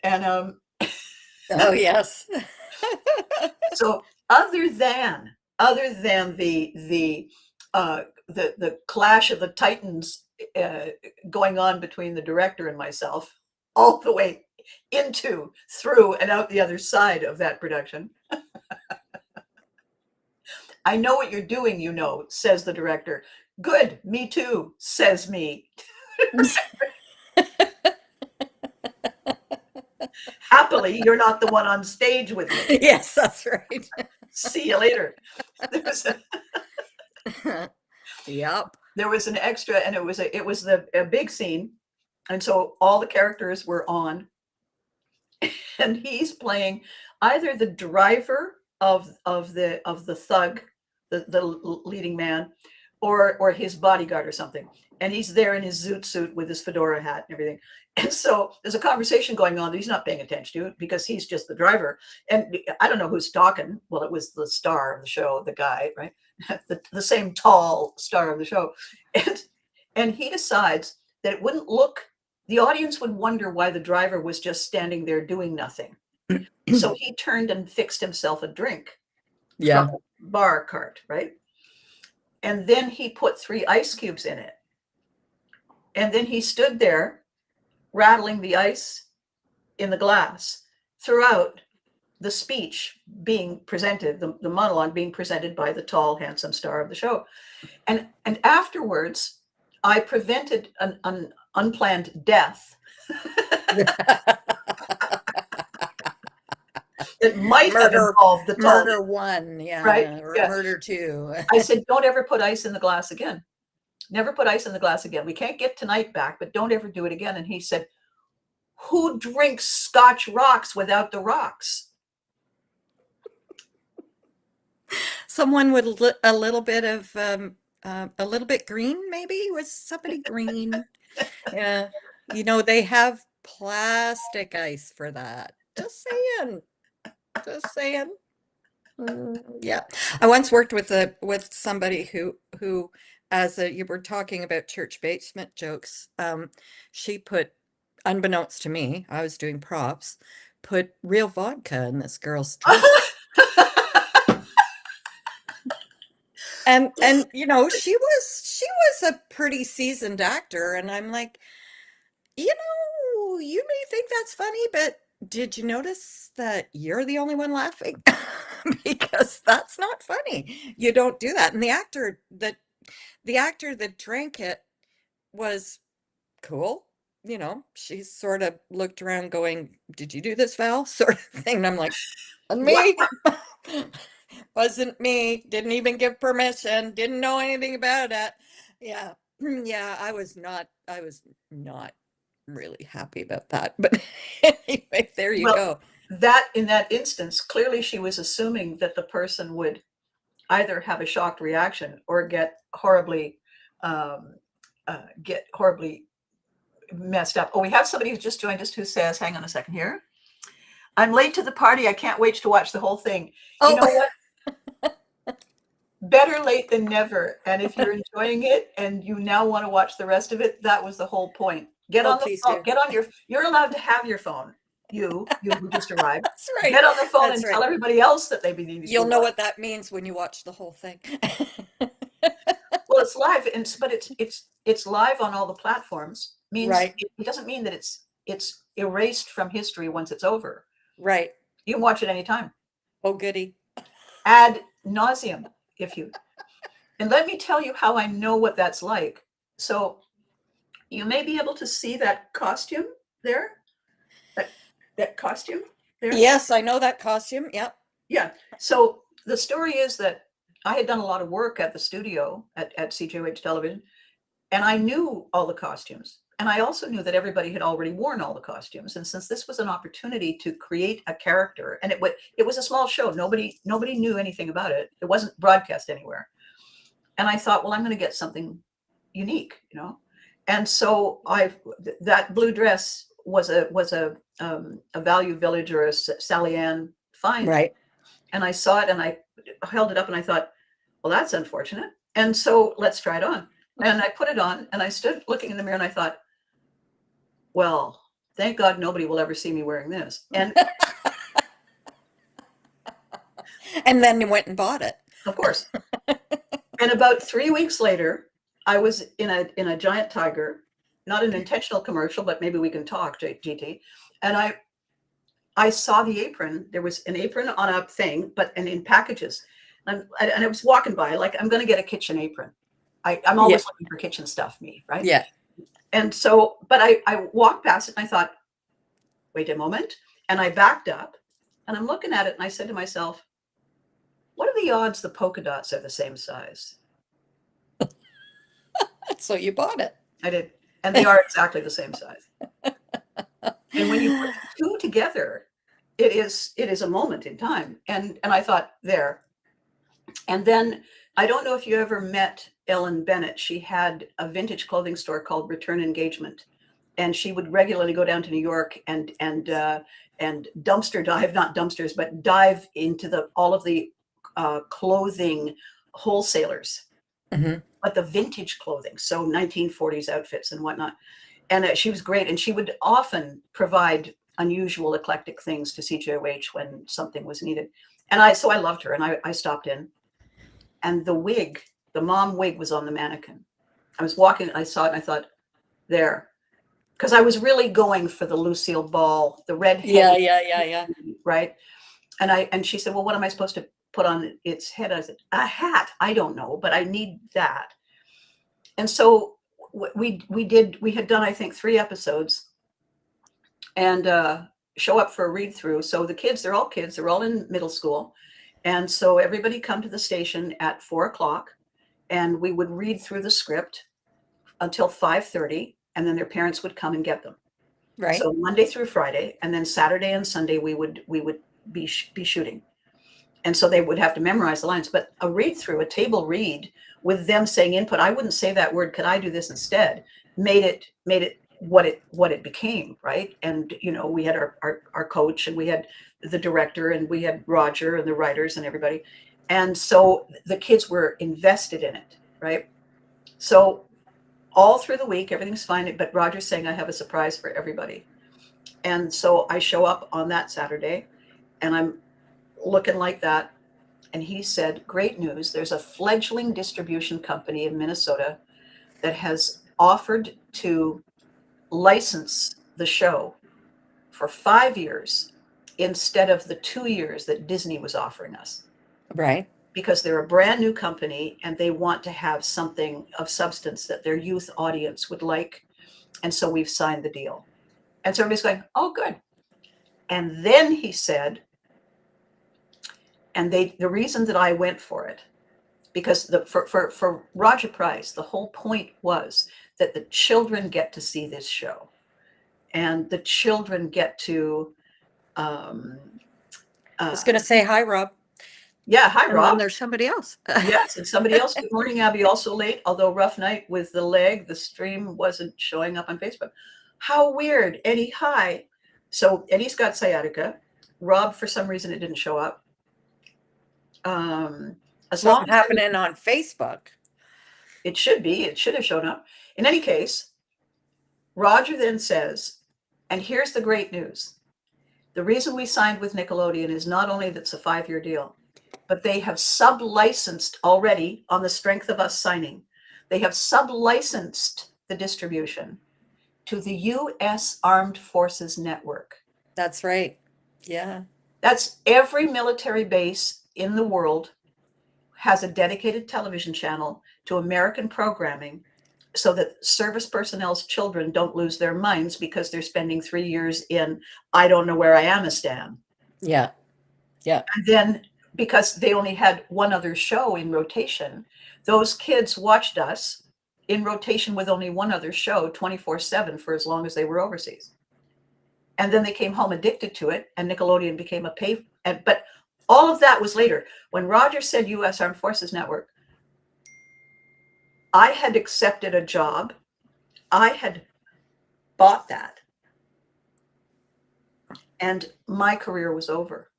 And Oh, yes. so other than the clash of the titans uh, going on between the director and myself, all the way into, through, and out the other side of that production. I know what you're doing, says the director. Good, me too, says me. Happily, you're not the one on stage with me. Yes, that's right. See you later. There was a, Yep. there was an extra, and a big scene, and so all the characters were on, and he's playing either the driver of the thug, the leading man, or his bodyguard or something. And he's there in his zoot suit with his fedora hat and everything. And so there's a conversation going on that he's not paying attention to because he's just the driver. And I don't know who's talking. Well, it was the star of the show, the guy, right? The same tall star of the show. And he decides that it wouldn't look, the audience would wonder why the driver was just standing there doing nothing. So he turned and fixed himself a drink from Yeah. a bar cart, right? And then he put 3 ice cubes in it. And then he stood there rattling the ice in the glass throughout the speech being presented, the monologue being presented by the tall, handsome star of the show. And afterwards, I prevented an unplanned death that might have Murder, involved the tall, murder one, yeah, right? or Yeah. murder two. I said, don't ever put ice in the glass again. Never put ice in the glass again. We can't get tonight back, but don't ever do it again. And he said, who drinks Scotch rocks without the rocks? Someone with a little bit of a little bit green, maybe? Was somebody green? Yeah. They have plastic ice for that. Just saying. Just saying. Yeah. I once worked with somebody who as you were talking about church basement jokes, she put, unbeknownst to me, I was doing props, put real vodka in this girl's drink. And she was a pretty seasoned actor, and I'm like, you may think that's funny, but did you notice that you're the only one laughing? Because that's not funny. You don't do that. And the actor that drank it was cool. She sort of looked around going, "Did you do this, Val?" Sort of thing. And I'm like, "And Wow. me." Wasn't me. Didn't even give permission. Didn't know anything about it. Yeah. Yeah, I was not really happy about that. But anyway, there you Well, go. that in that instance, clearly she was assuming that the person would either have a shocked reaction or um, get horribly messed up. Oh, we have somebody who's just joined us who says, hang on a second here. I'm late to the party. I can't wait to watch the whole thing. You know Oh, what? Better late than never. And if you're enjoying it and you now want to watch the rest of it, that was the whole point. Get oh, on the please phone. do. You're allowed to have your phone. You who just arrived. That's right. Get on the phone That's and right. tell everybody else that they need to You'll know watch. what that means when you watch the whole thing. Well, it's live, but it's live on all the platforms. Means Right, it doesn't mean that it's erased from history once it's over. right. You can watch it anytime, Oh, goody. ad nauseum, if you. And let me tell you how I know what that's like. So you may be able to see that costume there, that costume there. Yes, I know that costume. Yep. Yeah. So the story is that I had done a lot of work at the studio at CJOH Television, and I knew all the costumes. And I also knew that everybody had already worn all the costumes. And since this was an opportunity to create a character, and it was a small show, nobody knew anything about it. It wasn't broadcast anywhere. And I thought, well, I'm going to get something unique, And so that blue dress was a Value Village or a Sally Ann find. Right. And I saw it and I held it up and I thought, well, that's unfortunate. And so let's try it on. And I put it on and I stood looking in the mirror and I thought, well, thank God nobody will ever see me wearing this. And And then you went and bought it. of course, and about 3 weeks later, I was in a giant tiger, not an intentional commercial, but maybe we can talk, GT. And I saw the apron. There was an apron on a thing, and in packages. And I was walking by, like, I'm going to get a kitchen apron. I'm Yeah. always looking for kitchen stuff, me, right? Yeah. And so, but I walked past it and I thought, wait a moment. And I backed up and I'm looking at it and I said to myself, what are the odds the polka dots are the same size? So you bought it. I did. And they are exactly the same size. And when you put the two together, it is a moment in time. And I thought, there. And then I don't know if you ever met Ellen Bennett. She had a vintage clothing store called Return Engagement, and she would regularly go down to New York and dumpster dive, not dumpsters, but dive into all of the clothing wholesalers, Hmm. but the vintage clothing, so 1940s outfits and whatnot. And she was great, and she would often provide unusual, eclectic things to CJOH when something was needed. And so I loved her, and I stopped in, and the mom wig was on the mannequin. I was walking, I saw it, and I thought, there, because I was really going for the Lucille Ball, the red Yeah, head, yeah. right? And she said, well, what am I supposed to put on its head? I said, a hat. I don't know, but I need that. And so we had done, I think, 3 episodes, and show up for a read through. So the kids, they're all in middle school. And so everybody come to the station at 4 o'clock, and we would read through the script until 5:30, and then their parents would come and get them. Right. So Monday through Friday, and then Saturday and Sunday we would be shooting. And so they would have to memorize the lines. But a read through, a table read with them saying input, I wouldn't say that word, could I do this instead, made it what it became, right? And we had our coach, and we had the director, and we had Roger and the writers and everybody. And so the kids were invested in it, right? So all through the week, everything's fine, but Roger's saying, I have a surprise for everybody. And so I show up on that Saturday, and I'm looking like that. And he said, great news. There's a fledgling distribution company in Minnesota that has offered to license the show for 5 years instead of the 2 years that Disney was offering us, Right. because they're a brand new company and they want to have something of substance that their youth audience would like. And so we've signed the deal. And so everybody's going, oh, good. And then he said, and the reason that I went for it, because for Roger Price, the whole point was that the children get to see this show, and the children get to, I was going to say hi, Rob. yeah, hi, And then Rob. there's somebody else. Yes, and somebody else. Good morning, Abby. Also late, although rough night with the leg. The stream wasn't showing up on Facebook. How weird. Eddie, hi. So Eddie's got sciatica. Rob, for some reason, it didn't show up. As long Something as happening on Facebook. it should be, it should have shown up. In any case, Roger then says, and here's the great news. The reason we signed with Nickelodeon is not only that it's a 5-year deal, but they have sub-licensed already on the strength of us signing. They have sub-licensed the distribution to the U.S. Armed Forces Network. That's right. Yeah. That's every military base in the world has a dedicated television channel to American programming, so that service personnel's children don't lose their minds because they're spending 3 years in, I don't know where I am, Stan. Yeah. Yeah. And then because they only had one other show in rotation, those kids watched us in rotation with only one other show 24/7 for as long as they were overseas. And then they came home addicted to it, and Nickelodeon became a pay. But all of that was later. When Roger said U.S. Armed Forces Network, I had accepted a job. I had bought that. And my career was over.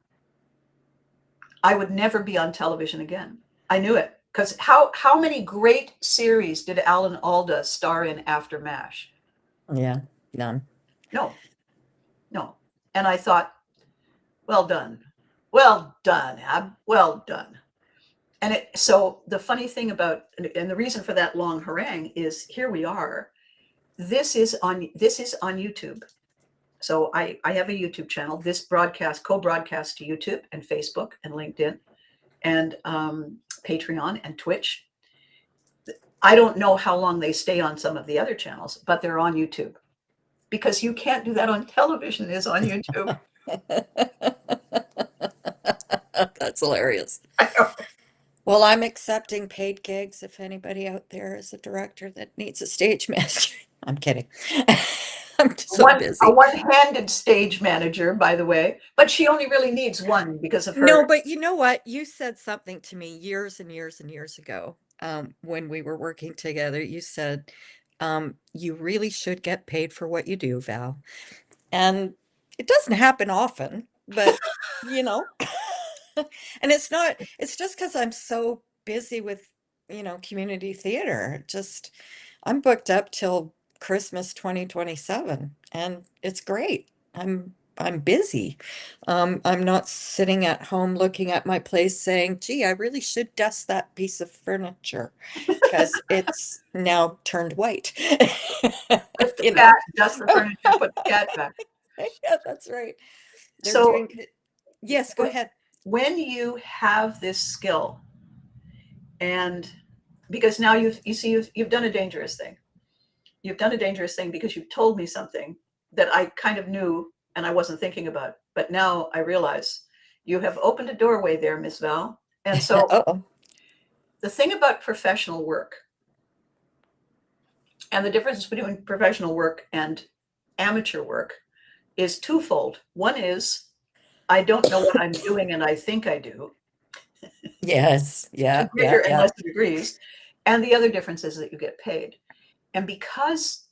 I would never be on television again. I knew it. Because how many great series did Alan Alda star in after MASH? Yeah, none. No, no. And I thought, well done, well done, Ab, well done. And so the funny thing about, and the reason for that long harangue is, here we are. This is on YouTube. So I have a YouTube channel. This co-broadcast to YouTube and Facebook and LinkedIn and Patreon and Twitch. I don't know how long they stay on some of the other channels, but they're on YouTube, because you can't do that on television, is on YouTube. That's hilarious. Well, I'm accepting paid gigs if anybody out there is a director that needs a stage manager. I'm kidding. I'm so A busy. one-handed stage manager, by the way, but she only really needs one because of No, her. but you know what? You said something to me years and years and years ago, when we were working together. You said, you really should get paid for what you do, Val. And it doesn't happen often, but you know, and it's just because I'm so busy with, community theater. Just, I'm booked up till Christmas 2027, and it's great. I'm busy. I'm not sitting at home looking at my place saying, gee, I really should dust that piece of furniture because it's now turned white. Lift the You cat, know? dust the furniture, put the cat back. Yeah, that's right. They're So doing it. Yes, go ahead. when you have this skill, and because now you've done a dangerous thing. You've done a dangerous thing because you've told me something that I kind of knew and I wasn't thinking about. But now I realize you have opened a doorway there, Miss Val. And so Uh-oh. the thing about professional work, and the difference between professional work and amateur work, is twofold. One is, I don't know what I'm doing and I think I do, Yes. to Yeah, yeah, greater and yeah. lesser degrees. And the other difference is that you get paid. And because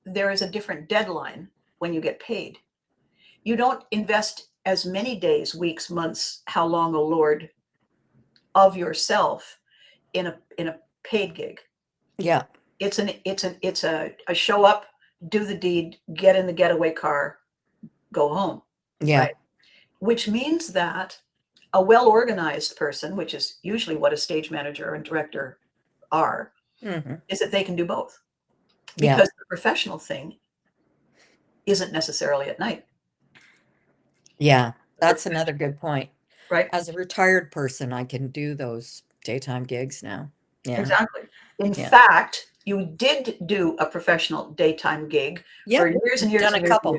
there is a different deadline when you get paid, you don't invest as many days, weeks, months, how long, oh Lord, of yourself in a paid gig. Yeah. It's a show up, do the deed, get in the getaway car, go home, Yeah. right? Which means that a well-organized person, which is usually what a stage manager and director are, Hmm. is that they can do both, Yeah. because the professional thing isn't necessarily at night, Yeah. That's another good point. right? As a retired person, I can do those daytime gigs now. Yeah. Exactly. In Yeah. fact, you did do a professional daytime gig for Yep. years and I've years done and a years and years, couple.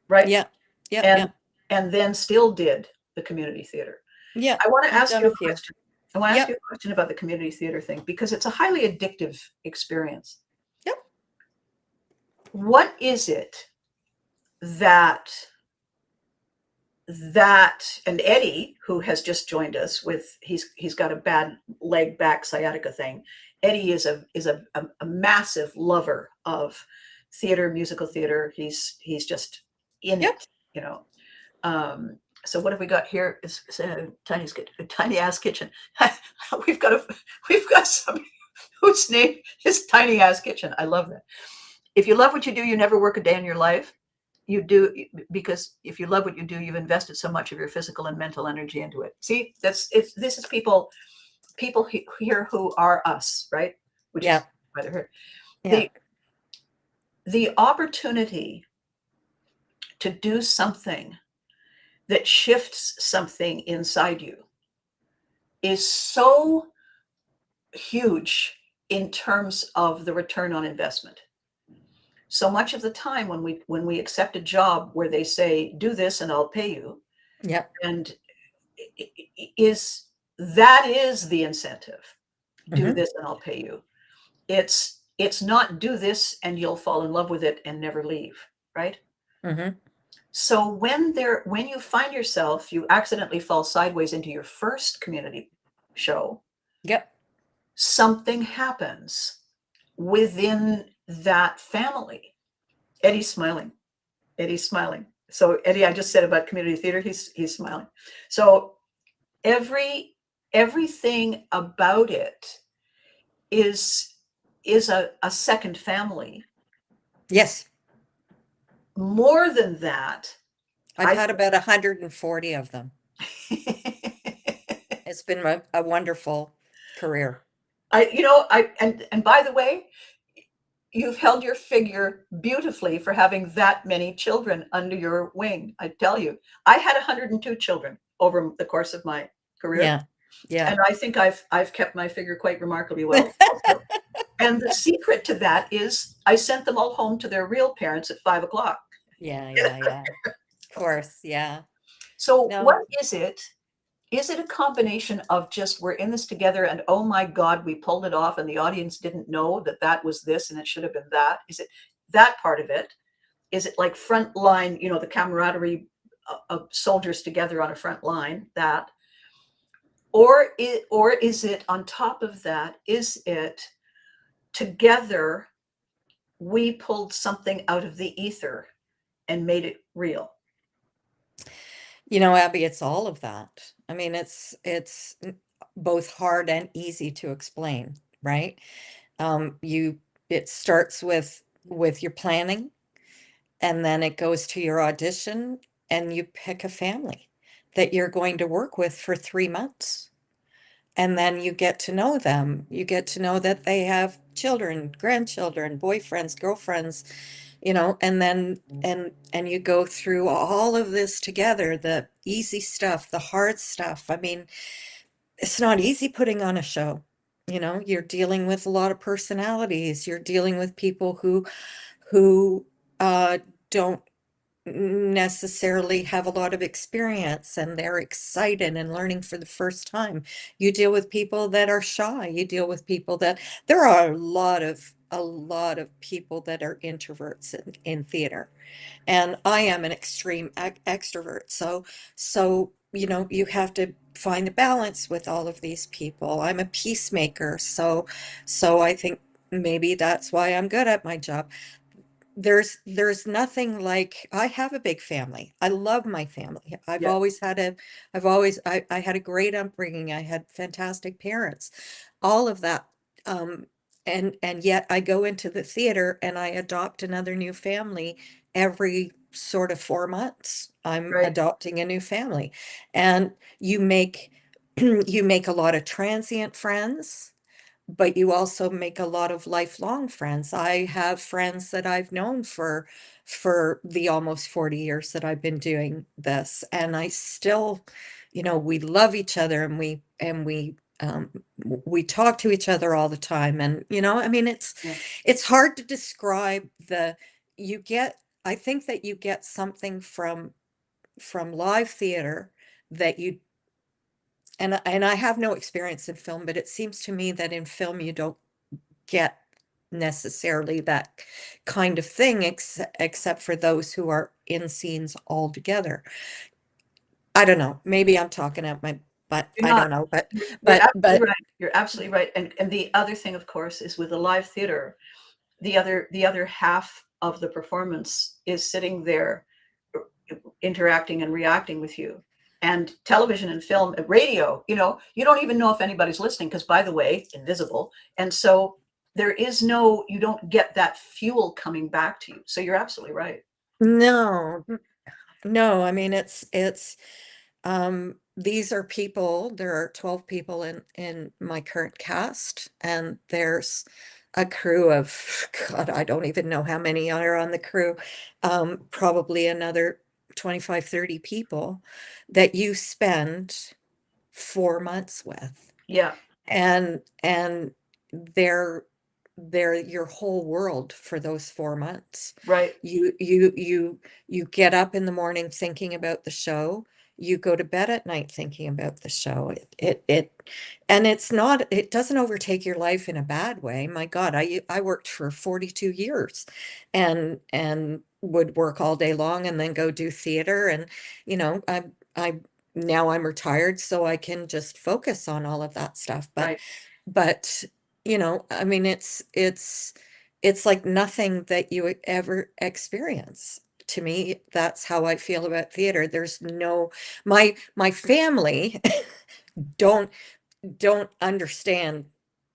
right? Yeah. Yep. And Yep. and then still did the community theater. Yep. I want to I've ask done you a a few. question. I want to ask you Yep. a question about the community theater thing, because it's a highly addictive experience. Yep. What is it that and Eddie, who has just joined us with, he's got a bad leg back sciatica thing. Eddie is a massive lover of theater, musical theater. He's just in Yep. it, you know. So what have we got here? Is a tiny ass kitchen. we've got a we've got somebody whose name is Tiny Ass Kitchen. I love that. If you love what you do, you never work a day in your life. You do, because if you love what you do, you've invested so much of your physical and mental energy into it. See, this is people here who are us, right? Which is Yep. why they're here. The Yep. the opportunity to do something that shifts something inside you is so huge in terms of the return on investment. So much of the time when we accept a job where they say, do this and I'll pay you, Yep. and is that is the incentive. Do Hmm. this and I'll pay you. It's not do this and you'll fall in love with it and never leave, right? Hmm. So when you find yourself, you accidentally fall sideways into your first community show, Yep. something happens within that family. Eddie's smiling. Eddie's smiling. So Eddie, I just said about community theater, he's smiling. So every everything about it is is a second family. Yes, More than that, I've I had about 140 of them. It's been a wonderful career. and by the way, you've held your figure beautifully for having that many children under your wing. I tell you, I had 102 children over the course of my career, Yeah, yeah. and I think I've kept my figure quite remarkably well also. And the secret to that is I sent them all home to their real parents at 5 o'clock. Yeah, yeah, yeah. Of course, yeah. So what No, is it? Is it a combination of just we're in this together and oh my God, we pulled it off and the audience didn't know that that was this and it should have been that? Is it that part of it? Is it like front line, the camaraderie of soldiers together on a front line, that? Or is it on top of that? Is it together we pulled something out of the ether and made it real? Abby, it's all of that. I mean, it's both hard and easy to explain, right? You it starts with your planning, and then it goes to your audition, and you pick a family that you're going to work with for 3 months. And then you get to know them. You get to know that they have children, grandchildren, boyfriends, girlfriends, and then and you go through all of this together, the easy stuff, the hard stuff. I mean, it's not easy putting on a show. You're dealing with a lot of personalities. You're dealing with people who don't necessarily have a lot of experience, and they're excited and learning for the first time. You deal with people that are shy. You deal with people that there are a lot of people that are introverts in theater, and I am an extreme extrovert. So you have to find the balance with all of these people. I'm a peacemaker, so I think maybe that's why I'm good at my job. There's nothing like, I have a big family. I love my family. Yeah, I had a great upbringing. I had fantastic parents, all of that. Um, and yet I go into the theater and I adopt another new family every sort of 4 months. I'm right. adopting a new family. And you make you make a lot of transient friends, but you also make a lot of lifelong friends. I have friends that I've known for the almost 40 years that I've been doing this, and I still, we love each other, and we talk to each other all the time. And I mean, Yeah, it's hard to describe the you get I think that you get something from live theater that you and I have no experience in film, but it seems to me that in film you don't get necessarily that kind of thing, except for those who are in scenes all together. I don't know. Maybe I'm talking out my butt. you're I not. don't know, but You're but absolutely but right. You're absolutely right. And the other thing, of course, is with the live theater, the other half of the performance is sitting there interacting and reacting with you. And television and film and radio, you don't even know if anybody's listening because, by the way, invisible. And so you don't get that fuel coming back to you. So you're absolutely right. no, no. I mean, these are people. There are 12 people in my current cast, and there's a crew of, God, I don't even know how many are on the crew. Probably another 25, 30 people that you spend 4 months with, Yeah, and they're they're your whole world for those 4 months. right, You get up in the morning thinking about the show. You go to bed at night thinking about the show. And it doesn't overtake your life in a bad way. My God, I worked for 42 years, and would work all day long and then go do theater. And I now I'm retired, so I can just focus on all of that stuff. But right. but I mean, it's like nothing that you would ever experience. To me, that's how I feel about theater. There's no My family don't don't understand.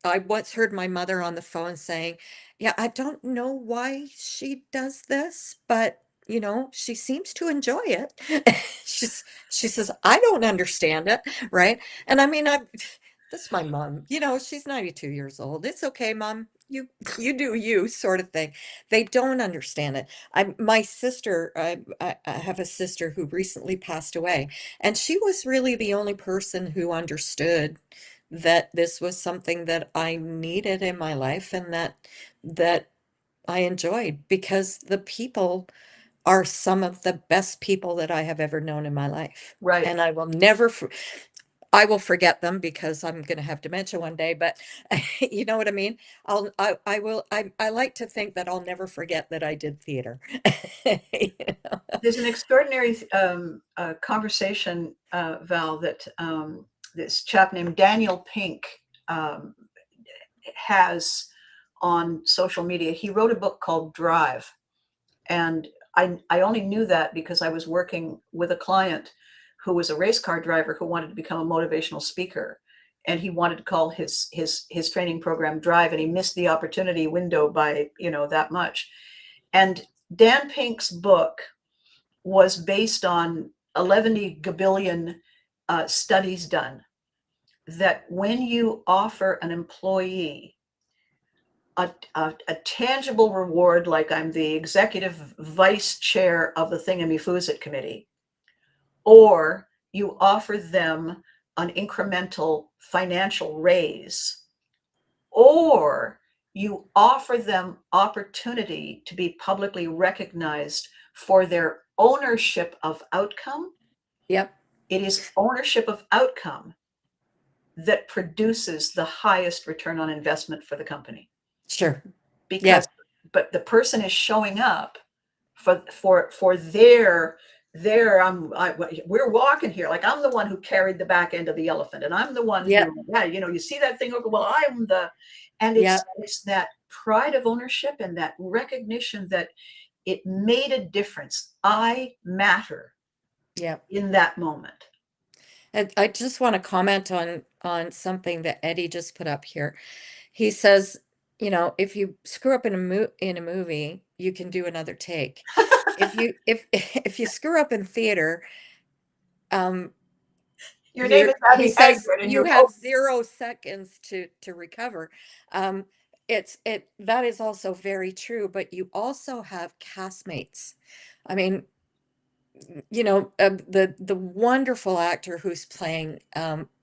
I once heard my mother on the phone saying, "Yeah, I don't know why she does this, but she seems to enjoy it." She says, "I don't understand it," right? And I mean, that's my mom. She's 92 years old. It's okay, mom. You do you, sort of thing. They don't understand it. My sister, I have a sister who recently passed away, and she was really the only person who understood that this was something that I needed in my life and that I enjoyed, because the people are some of the best people that I have ever known in my life. Right. And I will forget them because I'm going to have dementia one day, but you know what I mean? I will, I like to think that I'll never forget that I did theater. You know? There's an extraordinary conversation, Val, that this chap named Daniel Pink um, has on social media. He wrote a book called Drive. And I only knew that because I was working with a client who was a race car driver who wanted to become a motivational speaker. And he wanted to call his training program Drive, and he missed the opportunity window by, that much. And Dan Pink's book was based on 11 gabillion studies done, that when you offer an employee a tangible reward, like I'm the executive vice chair of the Thingamyfoozit committee, or you offer them an incremental financial raise, or you offer them opportunity to be publicly recognized for their ownership of outcome. Yep, It is ownership of outcome that produces the highest return on investment for the company, sure. because Yeah, but the person is showing up for their we're walking here like I'm the one who carried the back end of the elephant, and I'm the one yep, who, yeah, you see that thing over, well, I'm the, and it's yep, it's that pride of ownership and that recognition that it made a difference. I matter yep. in that moment. I just want to comment on something that Eddie just put up here. He says, if you screw up in a movie, you can do another take. If you screw up in theater, um, Your name is he Abby says Hagrid, and you you're have 0 seconds to recover. Um, that is also very true, but you also have castmates. I mean, the wonderful actor who's playing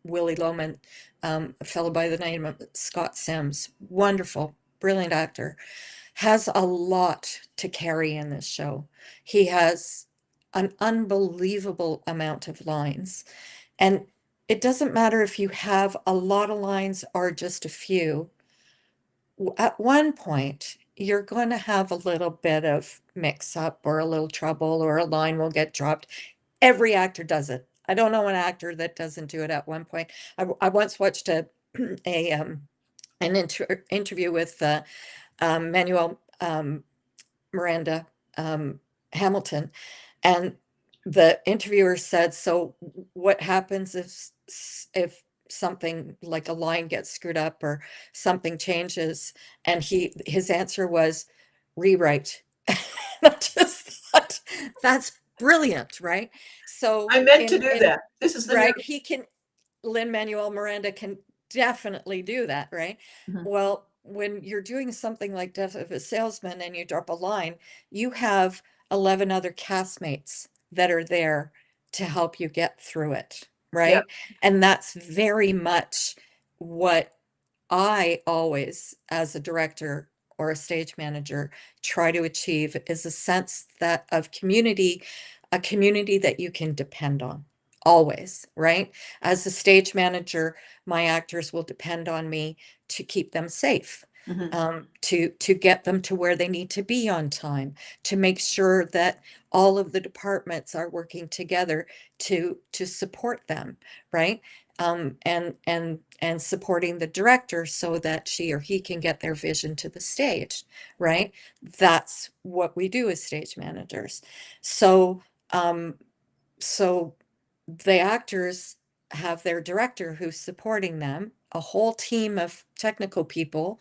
Willie Loman, a fellow by the name of Scott Sims, wonderful, brilliant actor, has a lot to carry in this show. He has an unbelievable amount of lines, and it doesn't matter if you have a lot of lines or just a few. At one point, you're going to have a little bit of mix up or a little trouble, or a line will get dropped. Every actor does it. I don't know an actor that doesn't do it at one point. I once watched a an interview with Manuel Miranda Hamilton, and the interviewer said, "So, what happens if something like a line gets screwed up or something changes?" And his answer was, "Rewrite." I just thought that's brilliant, right? So I meant to in do in that. This is the new. right, Lin-Manuel Miranda can definitely do that, right? Mhm. Well, when you're doing something like Death of a Salesman and you drop a line, you have 11 other castmates that are there to help you get through it, Yeah. right? And that's very much what I always, as a director or a stage manager, try to achieve, is a sense that of community, a community that you can depend on always, right? As a stage manager, my actors will depend on me to keep them safe, Mhm. to get them to where they need to be on time, to make sure that all of the departments are working together to support them, right? And supporting the director so that she or he can get their vision to the stage, right? That's what we do as stage managers. So, um, so the actors have their director who's supporting them, a whole team of technical people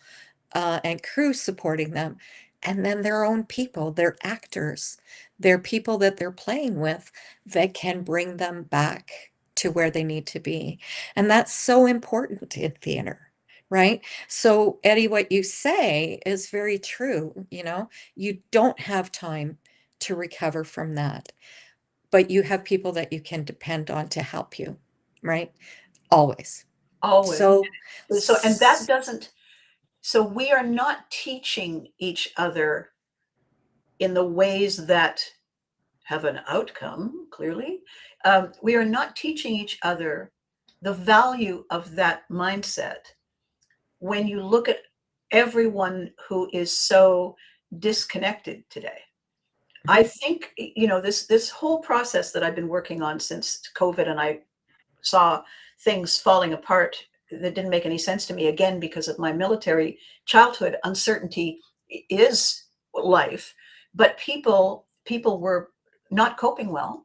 and crew supporting them, and then their own people, their actors, their people that they're playing with that can bring them back to where they need to be. And that's so important in theater, right? So, Eddie, what you say is very true. You know, you don't have time to recover from that, but you have people that you can depend on to help you, right? Always. Always. So, So, and that doesn't, so we are not teaching each other in the ways that have an outcome, clearly. We are not teaching each other the value of that mindset when you look at everyone who is so disconnected today. I think, this whole process that I've been working on since COVID, and I saw things falling apart that didn't make any sense to me, again because of my military childhood. Uncertainty is life, but people were not coping well,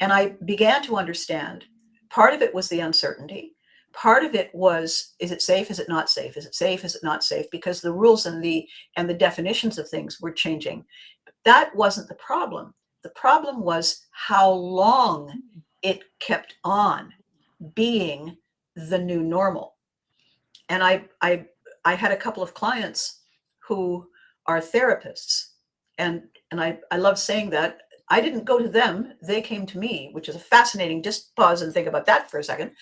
and I began to understand part of it was the uncertainty. Part of it was, is it safe? Is it not safe? Is it safe? Is it not safe? Because the rules and the definitions of things were changing. That wasn't the problem. The problem was how long it kept on being the new normal. And I had a couple of clients who are therapists, and I love saying that. I didn't go to them, they came to me, which is a fascinating, just pause and think about that for a second.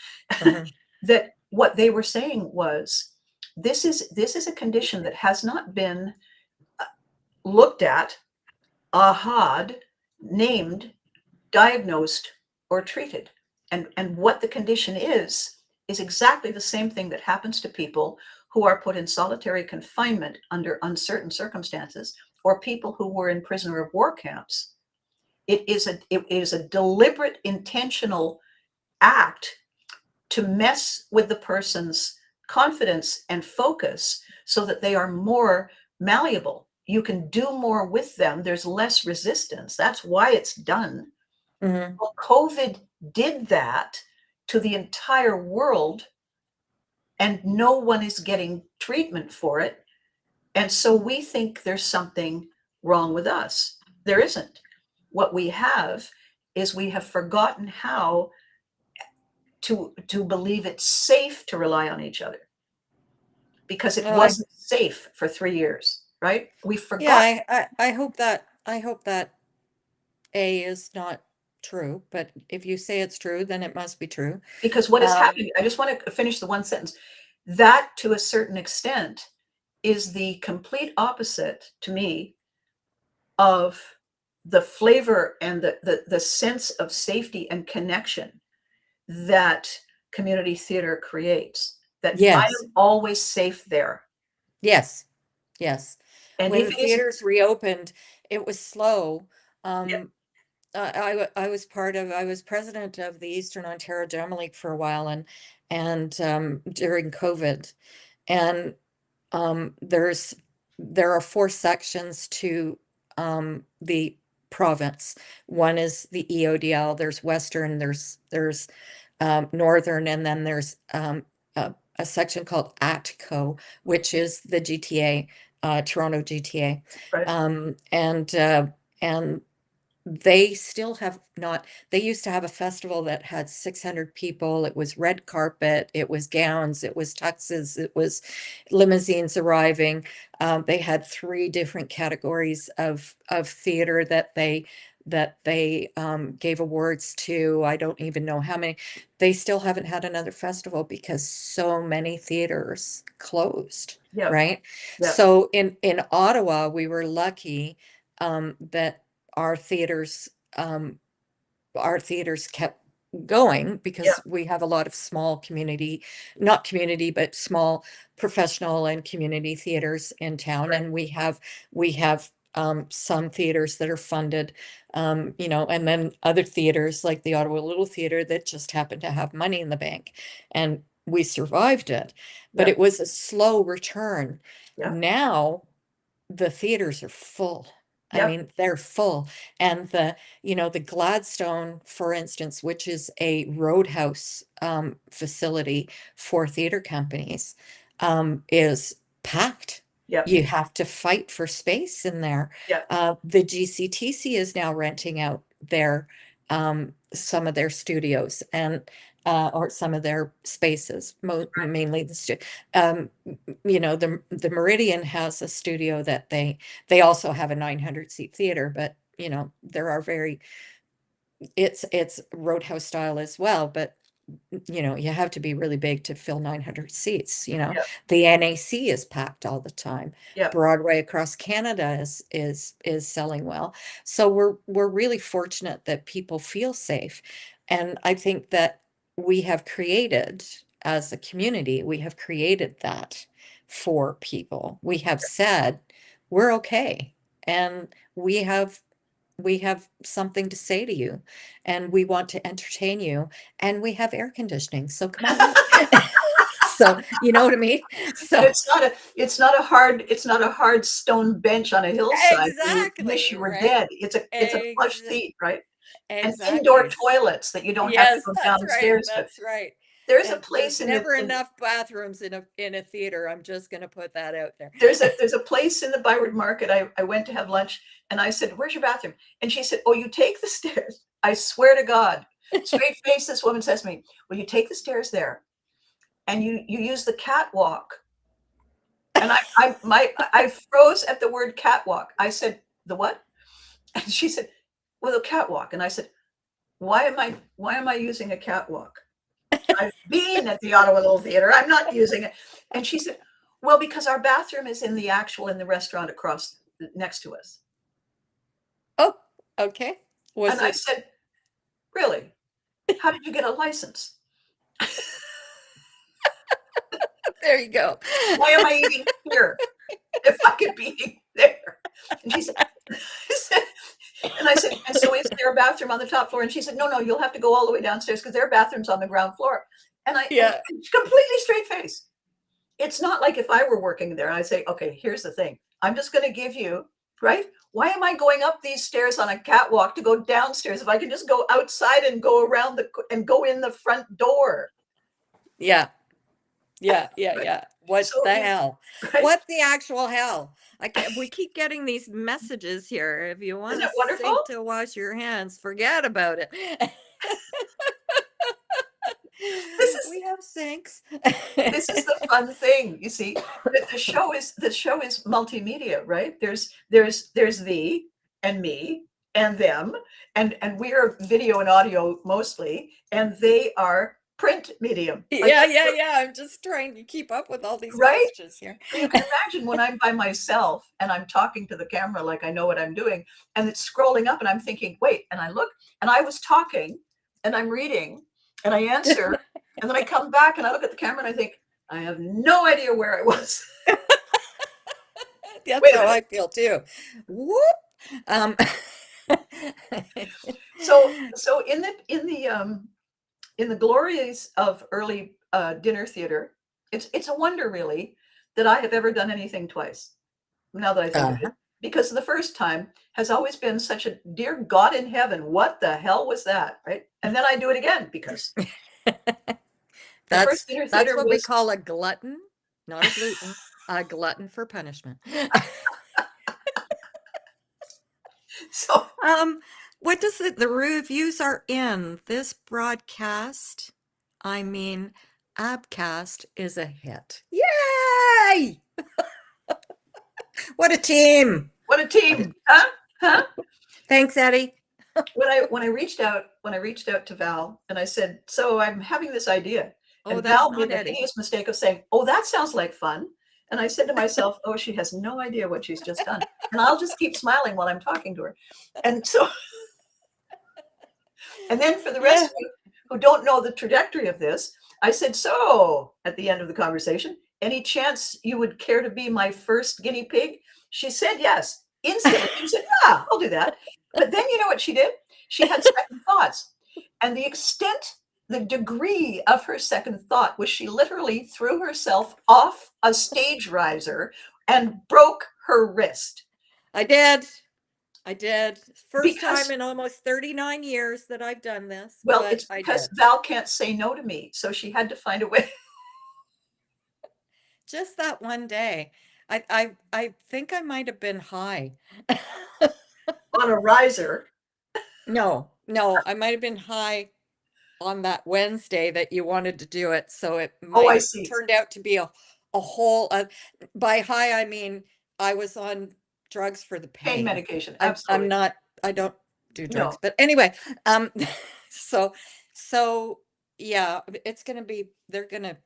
mhm. That what they were saying was, this is a condition that has not been looked at, ahad, named, diagnosed, or treated. And what the condition is exactly the same thing that happens to people who are put in solitary confinement under uncertain circumstances, or people who were in prisoner of war camps. It is a deliberate, intentional act to mess with the person's confidence and focus so that they are more malleable. You can do more with them. There's less resistance. That's why it's done. Mhm. Well, COVID did that to the entire world, and no one is getting treatment for it. And so we think there's something wrong with us. There isn't. What we have is we have forgotten how to believe it's safe to rely on each other, because it Well, I wasn't safe for 3 years, right? We yeah, forgot. I hope that A is not true, but if you say it's true, then it must be true. Because what is Um, happening, I just want to finish the one sentence. That, to a certain extent, is the complete opposite to me of the flavor and the sense of safety and connection that community theater creates. That I yes, am always safe there. yes, yes. And if When it isn't, theaters reopened, it was slow. yeah, Um, I was I was president of the Eastern Ontario Drama League for a while, and during COVID, and there's there are four sections to the province. One is the EODL. There's Western. There's Northern, and then there's a section called ATCO, which is the GTA, Toronto GTA, right, and they still have not, they used to have a festival that had 600 people. It was red carpet, it was gowns, it was tuxes, it was limousines arriving. They had three different categories of theater that they gave awards to. I don't even know how many. They still haven't had another festival because so many theaters closed, yeah, right? yeah, So in Ottawa, we were lucky that our theaters um, our theaters kept going yeah, because we have a lot of small community, not community, but small professional and community theaters in town, right, and we have some theaters that are funded, you know, and then other theaters like the Ottawa Little Theater that just happened to have money in the bank, and we survived it, but yeah, it was a slow return. yeah. Now the theaters are full. I Yep. mean, they're full. And the Gladstone, for instance, which is a roadhouse facility for theater companies, is packed. Yep. You have to fight for space in there. Yep. The GCTC is now renting out some of their studios and or some of their spaces, mainly the the Meridian has a studio that they also have a 900 seat theater, but there are it's Roadhouse style as well, but you have to be really big to fill 900 seats. Yep. The NAC is packed all the time. Yep. Broadway across Canada is selling well. So we're really fortunate that people feel safe. And I think that we have created, as a community, we have created that for people. We have said we're okay, and we have something to say to you, and we want to entertain you, and we have air conditioning, so come on in. So you know what I mean? And So it's not a hard stone bench on a hillside where you wish exactly, you were right? dead. It's a plush Ex seat, right? And indoor exactly. toilets that you don't have to Yes, go that's right. downstairs to. That's right. There's a And there's place never enough bathrooms in a theater. I'm just gonna put that out there. there's a place in the Byward Market. I went to have lunch and I said, "Where's your bathroom?" And she said, "Oh, you take the stairs." I swear to God, straight face, this woman says to me, "Well, you take the stairs there and you use the catwalk." And I froze at the word catwalk. I said, "The what?" And she said, "Well, the catwalk." And I said, why am I using a catwalk? I've been at the Ottawa Little Theater. I'm not using it. And she said, "Well, because our bathroom is in the restaurant across next to us." Oh, okay. And Was I it said, "Really? How did you get a license? there you go. Why am I eating here if I could be eating there?" And she said, and I said, "And so is there a bathroom on the top floor?" And she said, "No, no, you'll have to go all the way downstairs because there are bathrooms on the ground floor." And Yeah. completely straight face. It's not like if I were working there and I say, "Okay, here's the thing. I'm just going to give you, right? Why am I going up these stairs on a catwalk to go downstairs if I can just go outside and go around and go in the front door?" Yeah. Yeah, yeah, Right. yeah. What So, the hell? right? What the actual hell? We keep getting these messages here. If you want Isn't a it wonderful? sink to wash your hands, forget about it. This is We have sinks. this is the fun thing. You see, the show is multimedia, right? There's thee and me and them, and we are video and audio mostly, and they are print medium. Like Yeah, yeah, yeah. I'm just trying to keep up with all these right? messages here. So you can imagine when I'm by myself and I'm talking to the camera like I know what I'm doing, and it's scrolling up, and I'm thinking, wait, and I look, and I was talking, and I'm reading, and I answer, and then I come back and I look at the camera and I think, I have no idea where I was. That's Wait a how minute. I feel too. Whoop. Um, So in the glories of early dinner theater, it's a wonder really that I have ever done anything twice. Now that I think of uh-huh. it, because the first time has always been such a dear God in heaven, what the hell was that, right? And then I do it again because the That's first dinner that's theater what we was call a glutton, not a gluten, a glutton for punishment. so Um, what does the reviews are in this broadcast? I mean, Abcast is a hit. Yay! What a team! what a What a, team, huh? Huh? thanks, Eddie. When I reached out to Val and I said, "So I'm having this idea," Oh, and that's Val made not the Eddie. hideous mistake of saying, "Oh, that sounds like fun," and I said to myself, "Oh, she has no idea what she's just done," and I'll just keep smiling while I'm talking to her, and so and then for the rest Yeah. of you who don't know the trajectory of this, I said, "So, at the end of the conversation, any chance you would care to be my first guinea pig?" She said yes. Instantly, she said, "Yeah, I'll do that." But then you know what she did? She had second thoughts. And the degree of her second thought was she literally threw herself off a stage riser and broke her wrist. I did. I did. First time Because, in almost 39 years that I've done this, well, but it's I because did. Val can't say no to me, so she had to find a way Just that one day. I think I might have been high. on a riser. No, no, I might have been high on that Wednesday that you wanted to do it, so it Oh, might I have see. turned out to be a whole by high I mean I was on drugs for the Pain pain. medication, I'm absolutely. not I don't do drugs. No, But anyway, um so so yeah, it's gonna be they're gonna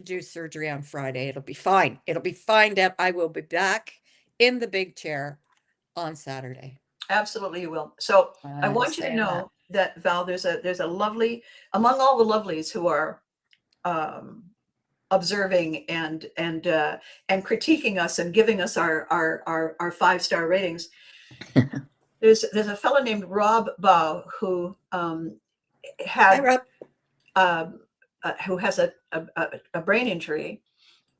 do surgery on Friday. It'll be fine. It'll be fine, Deb. I will be back in the big chair on Saturday. absolutely you will. So I I'm want you to saying that. know that, Val, there's a lovely, among all the lovelies who are um, observing and critiquing us and giving us our 5-star ratings. There's a fellow named Rob Bow who Hi, had Rob. um, who has a brain injury,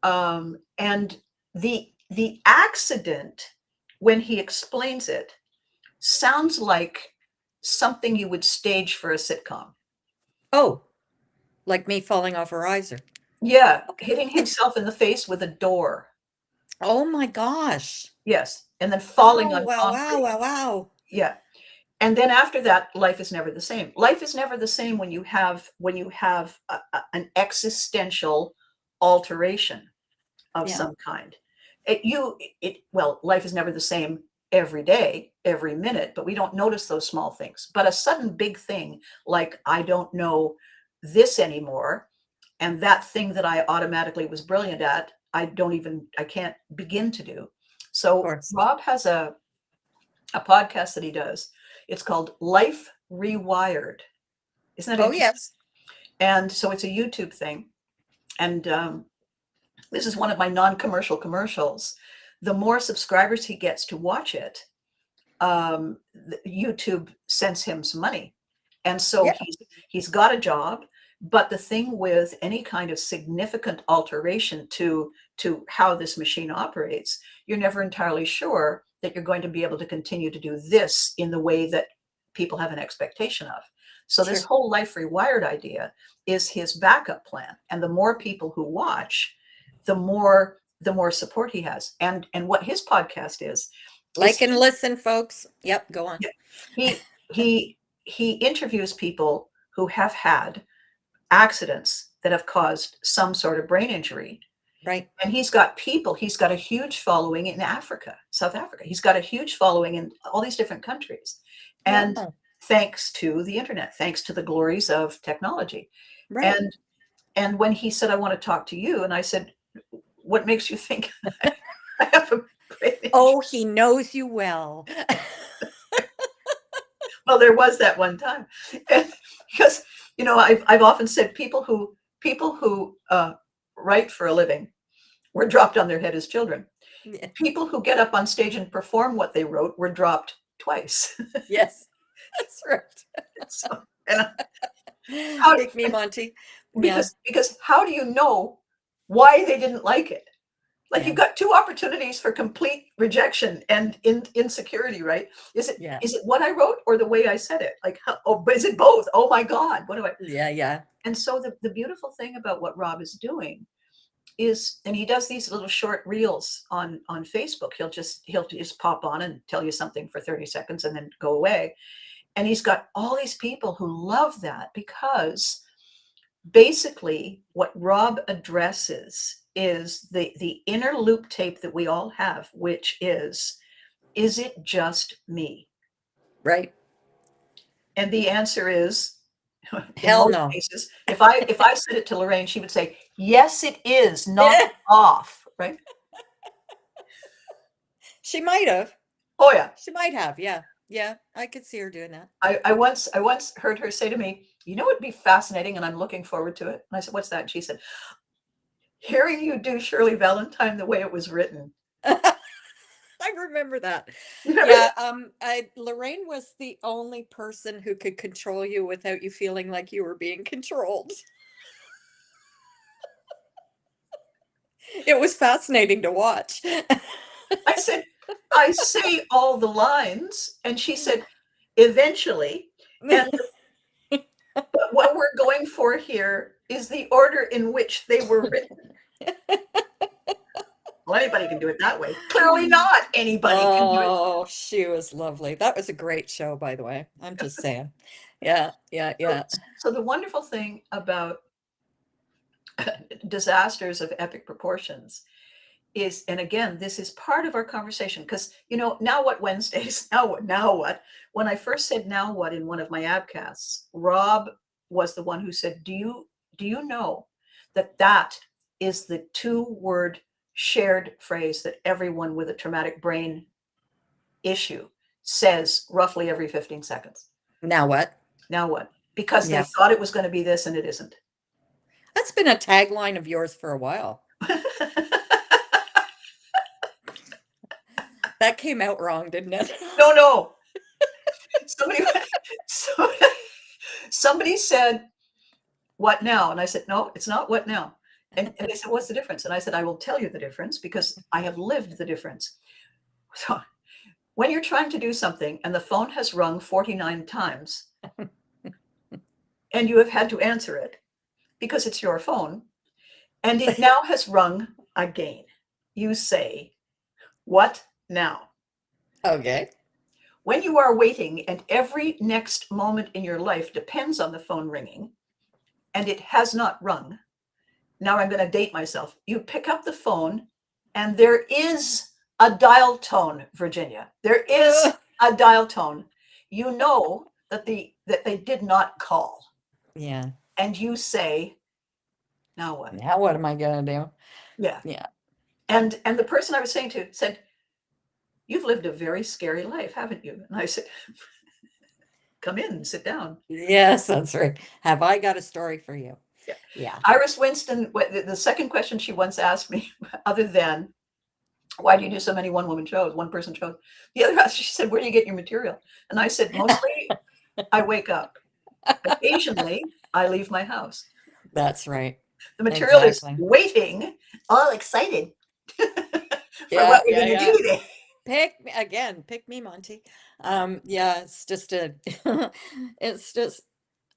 and the accident, when he explains it, sounds like something you would stage for a sitcom. Oh, like me falling off a riser. Yeah, Okay. hitting himself in the face with a door. Oh my gosh. Yes, and then falling Oh, on wow, wow, concrete. wow, wow. Yeah. And then after that, life is never the same. Life is never the same when you have an existential alteration of Yeah, some kind. Well, life is never the same every day, every minute, but we don't notice those small things. But a sudden big thing, like I don't know this anymore, and that thing that I automatically was brilliant at, I can't begin to do. of So course. Rob has a podcast that he does. It's called Life Rewired. Isn't that Oh, interesting? yes. And so it's a YouTube thing. And this is one of my non-commercial commercials. The more subscribers he gets to watch it, YouTube sends him some money, and so Yeah, he's got a job. But the thing with any kind of significant alteration to how this machine operates, you're never entirely sure that you're going to be able to continue to do this in the way that people have an expectation of. So this sure. whole life rewired idea is his backup plan, and the more people who watch, the more support he has. And what his podcast is Like and listen, folks. Yep, go on. yeah, he interviews people who have had accidents that have caused some sort of brain injury. Right. And he's got a huge following in Africa, South Africa. He's got a huge following in all these different countries. And Wow. thanks to the internet, thanks to the glories of technology. Right. And when he said, I want to talk to you, and I said, what makes you think I have a brain injury? Oh, he knows you well. Well, there was that one time. And because, I've often said people who write for a living were dropped on their head as children. Yeah. People who get up on stage and perform what they wrote were dropped twice. Yes, that's right. So, and how Pick me, Monty. Yeah, because how do you know why they didn't like it? Like yeah, you've got two opportunities for complete rejection and insecurity, right? Is it yeah, is it what I wrote or the way I said it? Like, but is it both? Oh my God, what do I? yeah, yeah. And so the beautiful thing about what Rob is doing is, and he does these little short reels on Facebook. He'll just pop on and tell you something for 30 seconds and then go away. And he's got all these people who love that because basically what Rob addresses is the inner loop tape that we all have, which is it just me? Right. And the answer is, in Hell most no. cases, if I said it to Lorraine, she would say, yes, it is, knock it off, right? She might have. Oh yeah. She might have. Yeah. Yeah. I could see her doing that. I once heard her say to me, it'd be fascinating, and I'm looking forward to it. And I said, what's that? And she said, hearing you do Shirley Valentine the way it was written. I remember that. You remember Yeah, that? Lorraine was the only person who could control you without you feeling like you were being controlled. It was fascinating to watch. I said, I say all the lines. And she said, eventually. And what we're going for here is the order in which they were written. Well, anybody can do it that way. Clearly not anybody can do it. Oh, she was lovely. That was a great show, by the way. I'm just saying. Yeah, yeah, So, yeah. so the wonderful thing about disasters of epic proportions is, and again, this is part of our conversation because, now what Wednesdays, now what? When I first said now what in one of my abcasts, Rob was the one who said, do you know that is the 2-word shared phrase that everyone with a traumatic brain issue says roughly every 15 seconds? Now what? Now what? Because they Yes. thought it was going to be this and it isn't. That's been a tagline of yours for a while. That came out wrong, didn't it? No, no. Somebody, so- somebody said, what now? And I said, no, it's not what now. And they said, what's the difference? And I said, I will tell you the difference because I have lived the difference. So when you're trying to do something and the phone has rung 49 times and you have had to answer it because it's your phone and it now has rung again, you say, what now? Okay. When you are waiting and every next moment in your life depends on the phone ringing and it has not rung, now I'm going to date myself. You pick up the phone and there is a dial tone, Virginia. There is Ugh. a dial tone. You know that they did not call. Yeah. And you say, now what? Now what am I gonna do? Yeah. Yeah. And the person I was saying to said, you've lived a very scary life, haven't you? And I said, come in and sit down. Yes, that's right. Have I got a story for you? Yeah. Yeah. Iris Winston, the second question she once asked me, other than why do you do so many one-woman shows, one-person shows? The other, she said, where do you get your material? And I said, mostly I wake up. Occasionally, I leave my house. That's right. The material is Exactly. waiting, all excited for Yeah, what we're yeah, going to do yeah. today. Pick me, Monty. Yeah, it's just it's just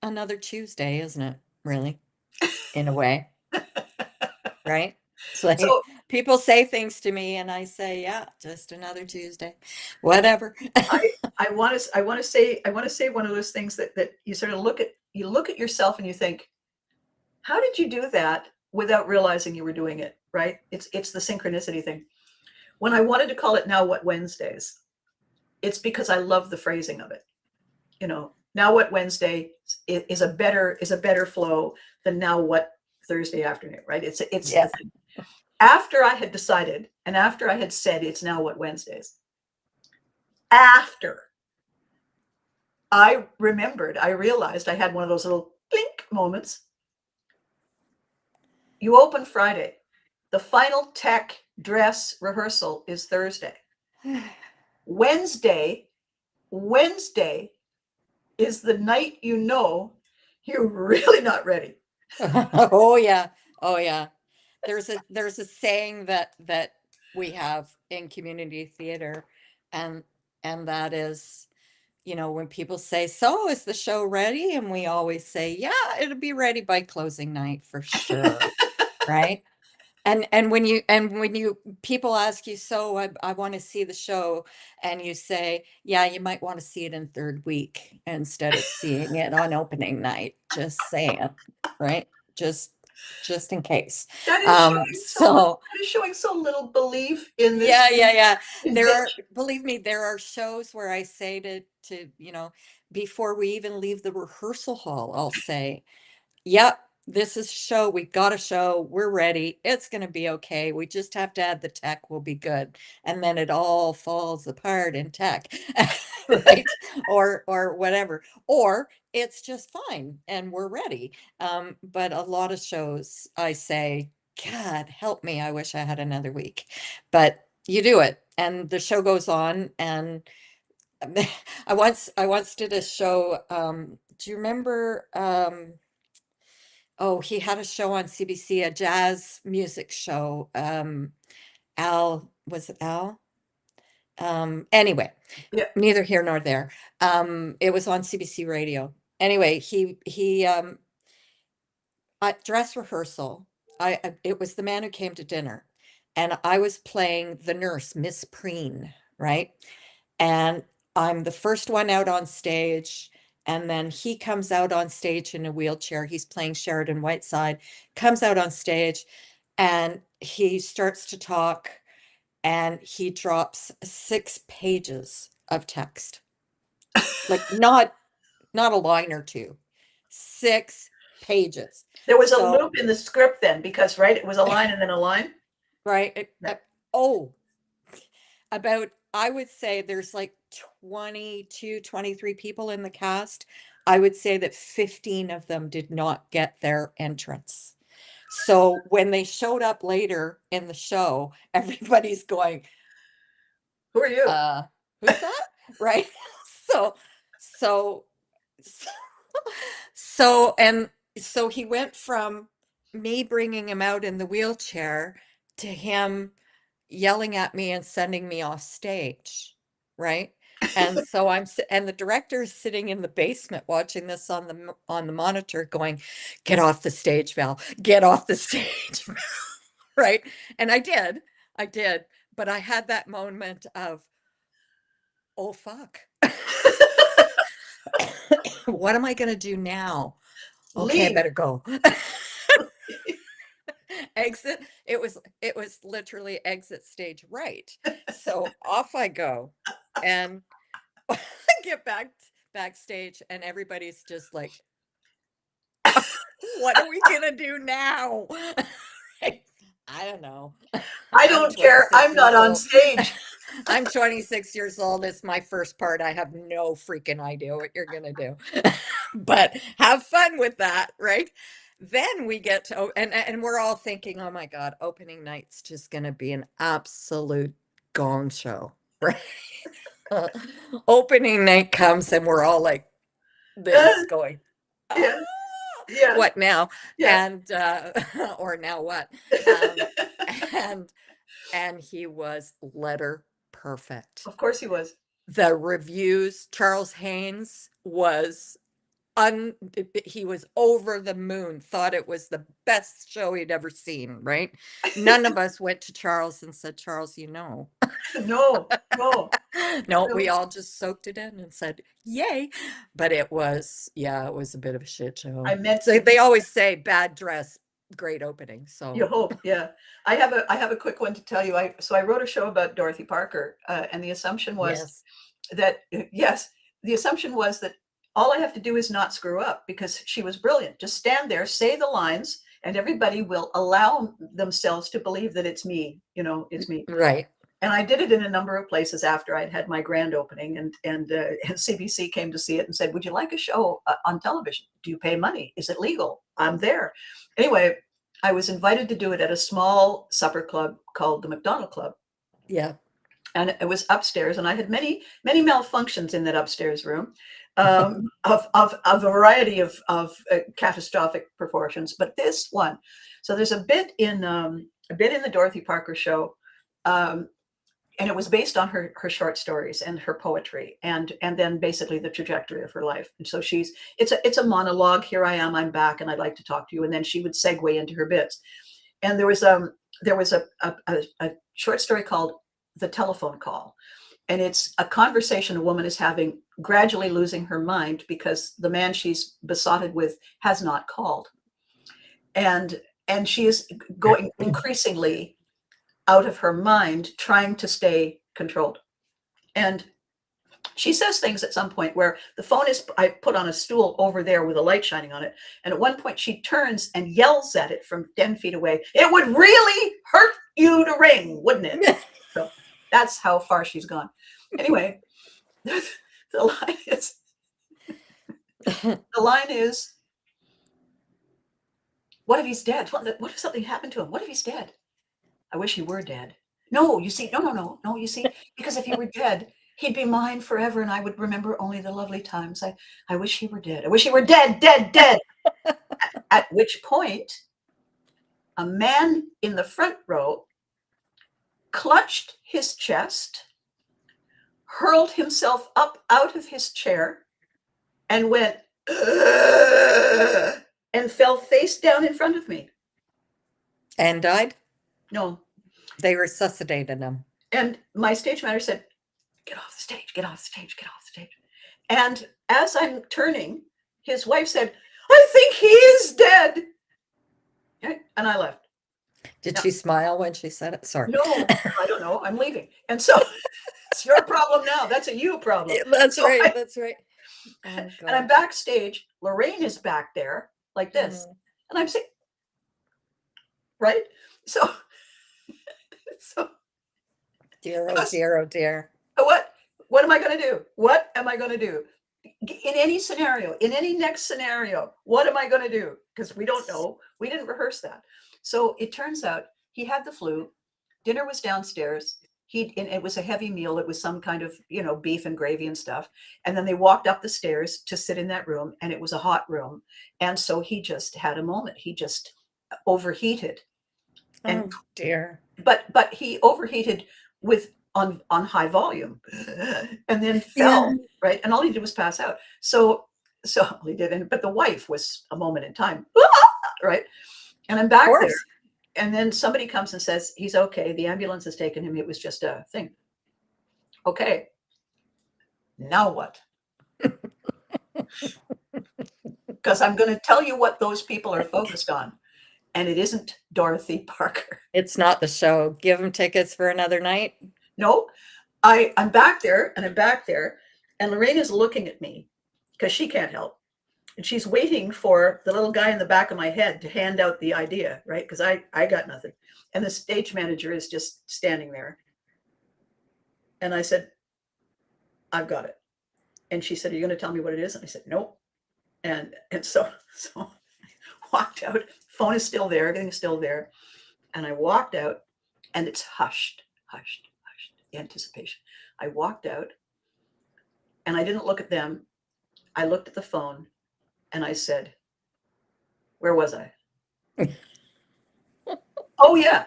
another Tuesday, isn't it? Really, in a way, right? It's like So people say things to me and I say, yeah, just another Tuesday. Whatever. I want to say one of those things that you sort of look at yourself and you think, how did you do that without realizing you were doing it? Right? It's the synchronicity thing. When I wanted to call it Now What Wednesdays, it's because I love the phrasing of it. Now What Wednesday is a better flow than Now What Thursday afternoon, right? It's Yeah. the thing. After I had decided and after I had said it's Now What Wednesdays, after I realized I had one of those little blink moments. You open Friday. The final tech dress rehearsal is Thursday. Wednesday, Wednesday is the night you're really not ready. Oh yeah. Oh yeah. There's a saying that we have in community theater, and that is, when people say, "So is the show ready?" And we always say, "Yeah, it'll be ready by closing night for sure." Right? And when you people ask you, "So I want to see the show," and you say, "Yeah, you might want to see it in third week instead of seeing it on opening night." Just saying, right? Just just in case. That is showing so little, So that is showing so little belief in this yeah, yeah, yeah. invention. Believe me, there are shows where I say before we even leave the rehearsal hall, I'll say, "Yep, this is show. We got a show. We're ready. It's going to be okay. We just have to add the tech. We'll be good." And then it all falls apart in tech, right? Or whatever. Or it's just fine and we're ready. But a lot of shows, I say, God help me. I wish I had another week. But you do it, and the show goes on. And I once did a show. Do you remember? Oh, he had a show on CBC, a jazz music show. Al, was it Al? Anyway, Yeah. neither here nor there. It was on CBC radio. Anyway, he at dress rehearsal, it was the man who came to dinner, and I was playing the nurse, Miss Preen, right? And I'm the first one out on stage, and then he comes out on stage in a wheelchair. He's playing Sheridan Whiteside, comes out on stage, and he starts to talk, and he drops 6 pages of text, like not a line or two, 6 pages. There was a So, loop in the script then because, right, it was a line and then a line. right, Yeah. oh, about, I would say there's like 22, 23 people in the cast. I would say that 15 of them did not get their entrance. So when they showed up later in the show, everybody's going, Who are you? uh, who's that? Right? So, so, so, and so he went from me bringing him out in the wheelchair to him yelling at me and sending me off stage, right? And so and the director is sitting in the basement watching this on the monitor going, "Get off the stage, Val. Get off the stage." Right? And I did, but I had that moment of, "Oh fuck. What am I going to do now? Okay, I Leave. better go." Exit. It was literally exit stage right. So off I go. And I get backstage, and everybody's just like, "What are we gonna do now?" I don't know. I I'm don't care. 26 I'm not years on old. stage. I'm 26 years old. It's my first part. I have no freaking idea what you're gonna do. But have fun with that, right? Then we get to, and we're all thinking, "Oh my God, opening night's just gonna be an absolute gong show," right? Opening night comes, and we're all like this going, "Ah, Yeah. Yeah. what now?" Yeah. And or now what? Um, and he was letter perfect. Of course he was. The reviews, Charles Haynes was un he was over the moon, thought it was the best show he'd ever seen, right? None of us went to Charles and said, "Charles, you know." No, no, No, we no. all just soaked it in and said, "Yay." But it was, yeah, it was a bit of a shit I show. meant So to they always say bad dress, great opening. You So, hope, yeah. I have a quick one to tell you. I wrote a show about Dorothy Parker, and the assumption was yes. that yes, the assumption was that all I have to do is not screw up because she was brilliant. Just stand there, say the lines, and everybody will allow themselves to believe that it's me. It's me. Right. And I did it in a number of places after I'd had my grand opening, and CBC came to see it and said, "Would you like a show on television? Do you pay money? Is it legal?" I'm there. Anyway, I was invited to do it at a small supper club called the McDonald Club, Yeah. and it was upstairs. And I had many malfunctions in that upstairs room, of a variety of catastrophic proportions. But this one, so there's a bit in the Dorothy Parker show. Um, and it was based on her short stories and her poetry, and then basically the trajectory of her life. And so it's a monologue. Here I am, I'm back, and I'd like to talk to you. And then she would segue into her bits. And there was a short story called The Telephone Call, and it's a conversation a woman is having, gradually losing her mind because the man she's besotted with has not called, and she is going increasingly out of her mind, trying to stay controlled. And she says things at some point where the phone is, I put on a stool over there with a light shining on it. And at one point she turns and yells at it from 10 feet away. "It would really hurt you to ring, wouldn't it?" So that's how far she's gone. Anyway, the line is, the line is, "What if he's dead? What if something happened to him? What if he's dead? I wish he were dead." No, you see, no, no, no, no, you see, because if he were dead, he'd be mine forever, and I would remember only the lovely times. I wish he were dead. I wish he were dead, dead, dead. At which point, a man in the front row clutched his chest, hurled himself up out of his chair and went, "Ugh," and fell face down in front of me. And died? No. They resuscitated him. And my stage manager said, "Get off the stage, get off the stage, get off the stage." And as I'm turning, his wife said, "I think he is dead." Okay? And I left. Did Now, she smile when she said it? Sorry. no, I don't know. I'm leaving. And so it's your problem now. That's a you problem. That's So right. That's right. Oh and I'm gosh. backstage. Lorraine is back there like this. Mhm. And I'm saying, right? So, so Dear, oh dear, oh dear. what? What am I going to do? What am I going to do? In any scenario, in any next scenario, what am I going to do? Because we don't know. We didn't rehearse that. So it turns out he had the flu. Dinner was downstairs. And it was a heavy meal. It was some kind of, beef and gravy and stuff. And then they walked up the stairs to sit in that room, and it was a hot room. And so he just had a moment. He just overheated. And Oh dear. but he overheated with on high volume and then Yeah, fell, right? And all he did was pass out. So all he did, but the wife was a moment in time, right? And I'm of back there, course. and then somebody comes and says he's okay. The ambulance has taken him. It was just a thing. Okay, now what? Because I'm going to tell you what those people are focused on, and it isn't Dorothy Parker. It's not the show. Give them tickets for another night. No, I'm back there, and I'm back there, and Lorraine is looking at me because she can't help. And she's waiting for the little guy in the back of my head to hand out the idea, right? Because I got nothing. And the stage manager is just standing there. And I said, "I've got it." And she said, "Are you going to tell me what it is?" And I said, "Nope." And so I walked out. Phone is still there, everything's still there. And I walked out, and it's hushed, hushed, hushed, anticipation. I walked out, and I didn't look at them. I looked at the phone, and I said, "Where was I?" "Oh, yeah.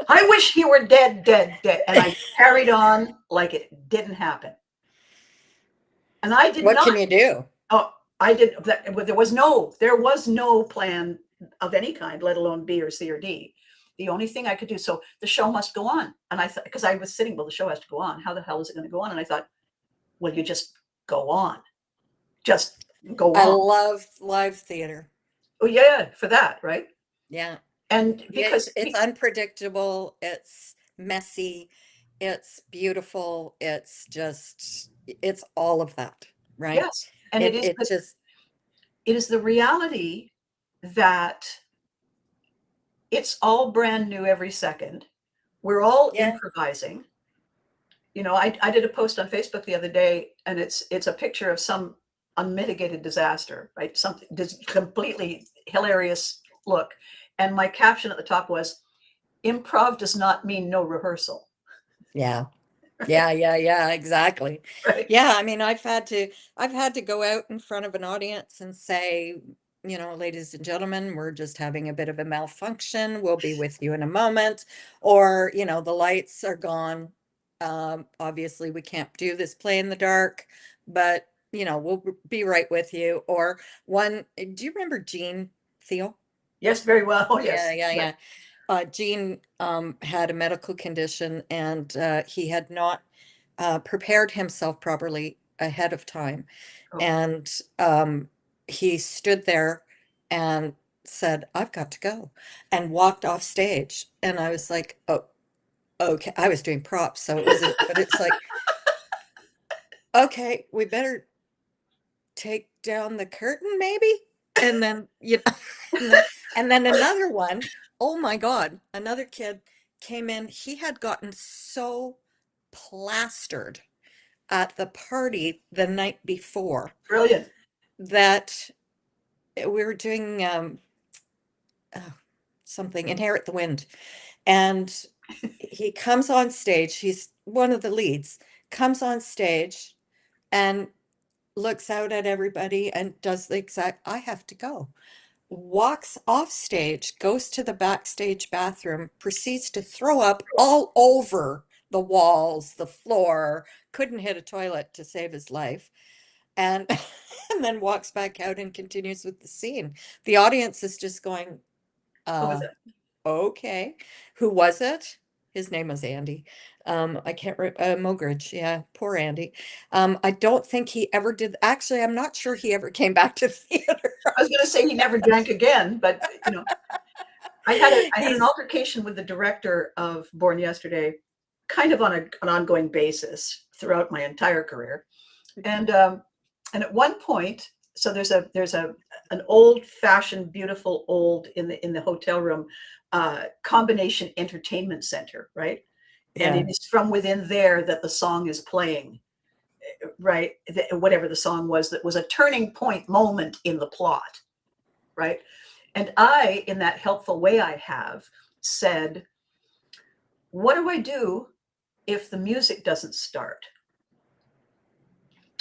I wish he were dead, dead, dead." And I carried on like it didn't happen. And I did What not, can you do? oh, I did, there was no plan of any kind, let alone B or C or D. The only thing I could do, so the show must go on. And I thought, because I was sitting, well, the show has to go on. How the hell is it going to go on? And I thought, well, you just go on. Just go I on. love live theater. Oh, yeah, for that, right? Yeah. And Yeah, because, it's unpredictable, it's messy, it's beautiful, it's all of that, right? yes, and It it just it is the reality that it's all brand new every second. We're all yeah, improvising. I did a post on Facebook the other day, and it's a picture of some unmitigated disaster, right? Something just completely hilarious look. And my caption at the top was, "Improv does not mean no rehearsal." yeah. Right? Yeah, exactly. Right? Yeah, I mean, I've had to go out in front of an audience and say, ladies and gentlemen, we're just having a bit of a malfunction. We'll be with you in a moment. Or, the lights are gone. Obviously, we can't do this play in the dark, but, we'll be right with you. Or do you remember Gene Thiel? Yes, very well. Oh, Yeah, yes. yeah, Yeah. yeah. Gene had a medical condition, and he had not prepared himself properly ahead of time. Oh, And he stood there and said, "I've got to go," and walked off stage. And I was like, "Oh, okay." I was doing props, so it wasn't, but it's like, okay, we better take down the curtain maybe. And then and then another one, oh my God, another kid came in. He had gotten so plastered at the party the night before brilliant. that we were doing oh, something, Inherit the Wind. And he comes on stage, he's one of the leads, comes on stage and looks out at everybody and does the exact, "I have to go," walks off stage, goes to the backstage bathroom, proceeds to throw up all over the walls, the floor, couldn't hit a toilet to save his life, and and then walks back out and continues with the scene. The audience is just going, Who was uh, it? okay. Who was it? His name was Andy. I can't re Mogridge, yeah, poor Andy. I don't think he ever did, actually, I'm not sure he ever came back to theater I was going to after say he never that. drank again, but I had an He's altercation with the director of Born Yesterday, kind of on an ongoing basis throughout my entire career, and at one point, so there's a an old fashioned, beautiful old in the hotel room combination entertainment center, right? And yeah, it is from within there that the song is playing, right? Whatever the song was, that was a turning point moment in the plot, right? And I, in that helpful way I have, said, what do I do if the music doesn't start?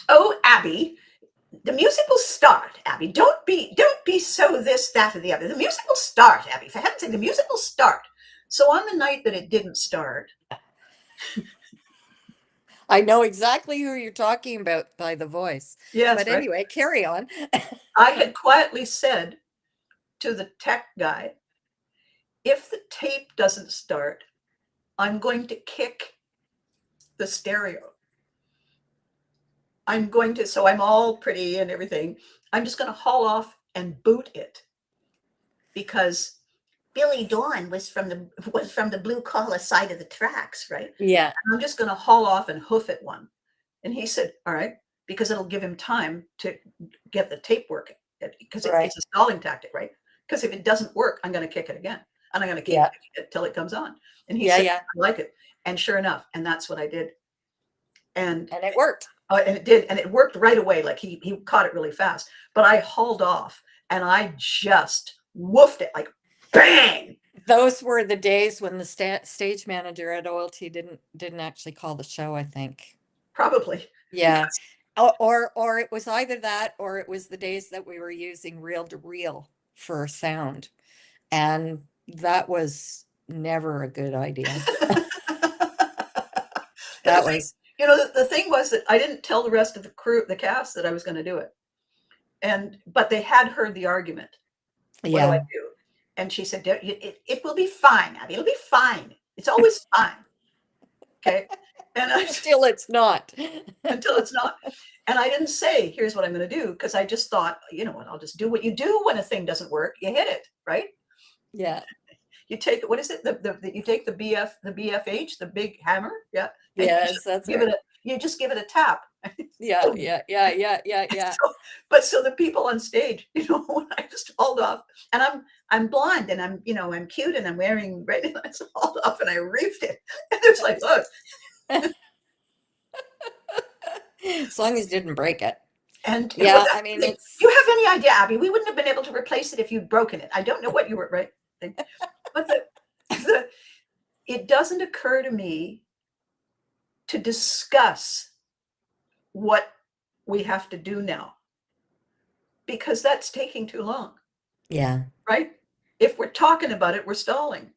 Oh, Abby, the music will start, Abby. Don't be so this, that, or the other. The music will start, Abby. For heaven's sake, the music will start. So on the night that it didn't start, I know exactly who you're talking about by the voice. yes, But right, anyway, carry on. I had quietly said to the tech guy, if the tape doesn't start, I'm going to kick the stereo. I'm going to, so I'm all pretty and everything. I'm just going to haul off and boot it because Billy Dawn was from the blue collar side of the tracks, right? Yeah, And I'm just going to haul off and hoof it one. And he said, all right, because it'll give him time to get the tape working because right. it's a stalling tactic, right? Because if it doesn't work, I'm going to kick it again and I'm going to keep Yeah, kicking it till it comes on. And he yeah, said, yeah. I like it. And sure enough, and that's what I did. And And it worked. and it did, and it worked right away. Like he caught it really fast. But I hauled off and I just woofed it like bang. Those were the days when the stage manager at OLT didn't actually call the show, I think. Probably Yeah. because Or it was either that or it was the days that we were using reel to reel for sound. And that was never a good idea. and the That thing, was, the thing was that I didn't tell the rest of the crew, the cast, that I was going to do it. And but they had heard the argument. What do I yeah. do? And she said, it will be fine, Abby. It'll be fine. It's always fine. Okay. And I Until it's not. until it's not. And I didn't say, here's what I'm going to do, because I just thought, you know what, I'll just do what you do when a thing doesn't work. You hit it, right? Yeah. You take, what is it? You take the BFH, the big hammer, yeah, and you Yes, just that's give it right. a, you just give it a tap. Yeah, Boom. yeah, yeah, yeah, yeah, yeah. So, but so the people on stage, when I just hauled off, and I'm blonde and I'm cute and I'm wearing red, and I just hauled off and I reefed it, and there's like, look, As long as it didn't break it. and well, Yeah, I that's mean the thing. You have it's any idea, Abby? We wouldn't have been able to replace it if you'd broken it. I don't know what you were right, but the it doesn't occur to me to discuss what we have to do now because that's taking too long, yeah, right? If we're talking about it, we're stalling.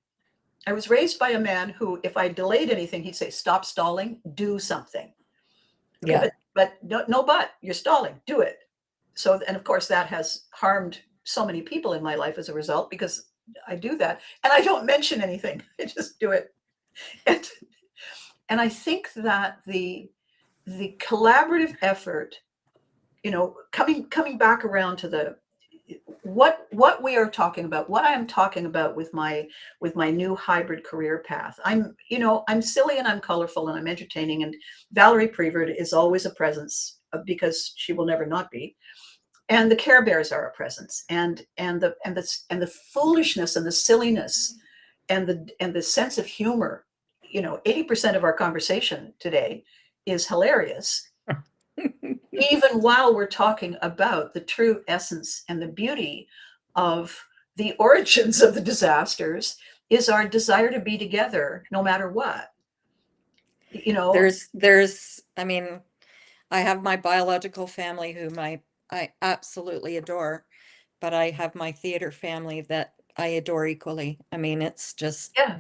I was raised by a man who, if I delayed anything, he'd say, "Stop stalling, do something." Okay, yeah. but no, no, but you're stalling, do it. So, and of course, that has harmed so many people in my life as a result because I do that, and I don't mention anything. I just do it, and I think that the collaborative effort, coming back around to the what we are talking about, what I am talking about with my new hybrid career path. I'm silly and I'm colorful and I'm entertaining, and Valerie Prevert is always a presence because she will never not be. And the Care Bears are a presence, and the foolishness and the silliness and the sense of humor. 80% of our conversation today is hilarious, even while we're talking about the true essence and the beauty of the origins of the disasters is our desire to be together no matter what. You know, I mean, I have my biological family whom I absolutely adore, but I have my theater family that I adore equally. I mean, it's just yeah,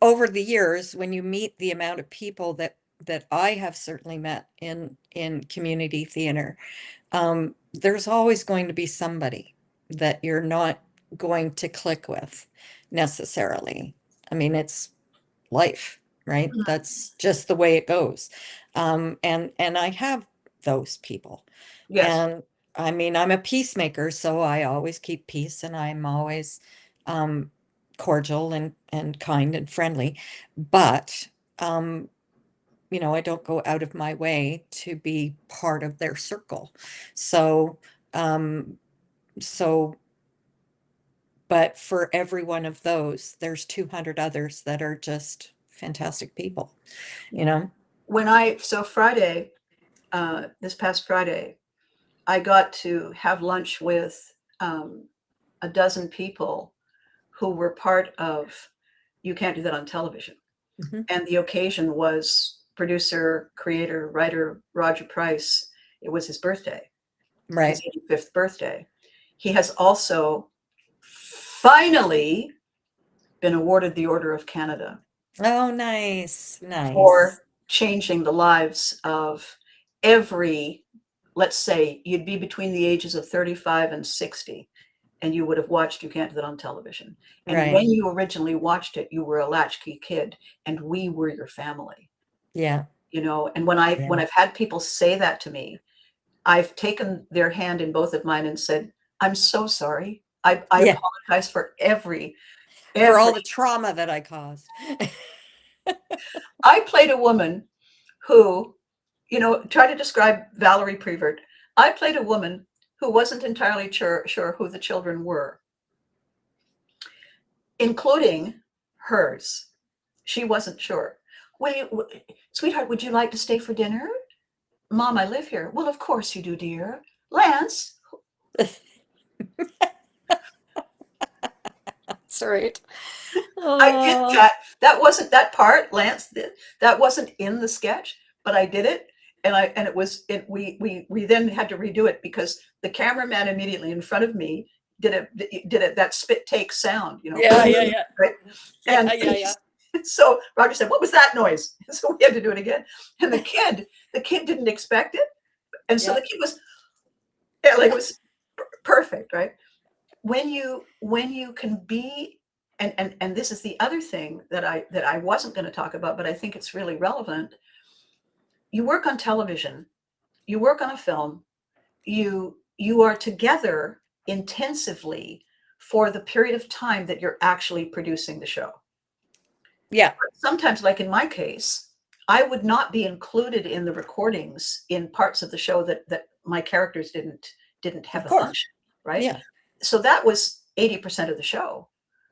over the years when you meet the amount of people that that I have certainly met in community theater, there's always going to be somebody that you're not going to click with necessarily. I mean, it's life, right? Mhm. That's just the way it goes. And I have those people. Yes. And I mean, I'm a peacemaker, so I always keep peace and I'm always um, cordial and kind and friendly. But I don't go out of my way to be part of their circle. So, um, so, but for every one of those, there's 200 others that are just fantastic people, you know? So Friday, this past Friday, I got to have lunch with a dozen people who were part of You Can't Do That on Television. Mhm. And the occasion was producer, creator, writer Roger Price. It was his birthday, his Right. 85th birthday. He has also finally been awarded the Order of Canada Oh, nice, nice. for changing the lives of every, let's say, you'd be between the ages of 35 and 60, and you would have watched You Can't Do That on Television. And Right. when you originally watched it, you were a latchkey kid, and we were your family. Yeah. And when Yeah. I've had people say that to me, I've taken their hand in both of mine and said, I'm so sorry. I Yeah. apologize for For all every. the trauma that I caused. I played a woman who, try to describe Valerie Prevert. I played a woman who wasn't entirely sure who the children were, including hers. She wasn't sure. Sweetheart, would you like to stay for dinner? Mom, I live here. Well, of course you do, dear. Lance, That's right. I did Oh, that. That wasn't that part. Lance did. That wasn't in the sketch, but I did it, and it was it. We then had to redo it because the cameraman immediately in front of me did it that spit take sound, yeah, yeah, yeah. right? Yeah, And yeah, yeah. so Roger said, "What was that noise?" So we had to do it again. And the kid didn't expect it, and so the Yeah. kid was yeah, like it was perfect, right? When you can be and this is the other thing that I wasn't going to talk about, but I think it's really relevant. You work on television, you work on a film, you are together intensively for the period of time that you're actually producing the show. Yeah, Sometimes, like in my case, I would not be included in the recordings in parts of the show that my characters didn't have of a course. function, right? Yeah. So that was 80% of the show.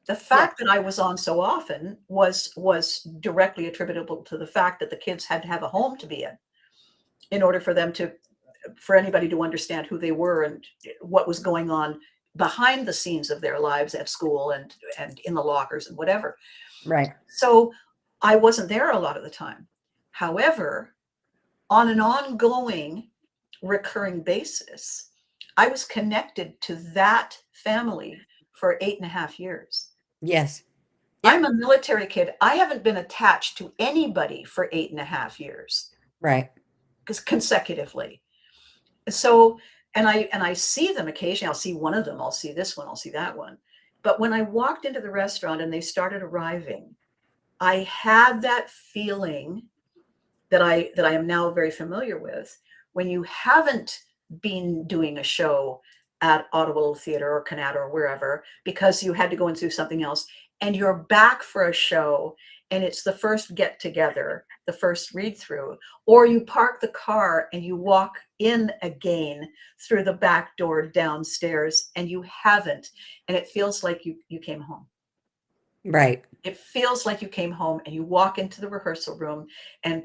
The Yeah. fact that I was on so often was directly attributable to the fact that the kids had to have a home to be in order for anybody to understand who they were and what was going on behind the scenes of their lives at school and in the lockers and whatever. Right. So I wasn't there a lot of the time. However, on an ongoing, recurring basis, I was connected to that family for 8.5 years. Yes. I'm Yep. a military kid. I haven't been attached to anybody for 8.5 years Right. because consecutively. So, and I see them occasionally. I'll see one of them. I'll see this one. I'll see that one. But when I walked into the restaurant and they started arriving, I had that feeling that I am now very familiar with. When you haven't been doing a show at Ottawa Theatre or Canada or wherever because you had to go and do something else, and you're back for a show and it's the first get together, the first read through, or you park the car and you walk in again through the back door downstairs and you haven't, and it feels like you came home. Right. It feels like you came home and you walk into the rehearsal room and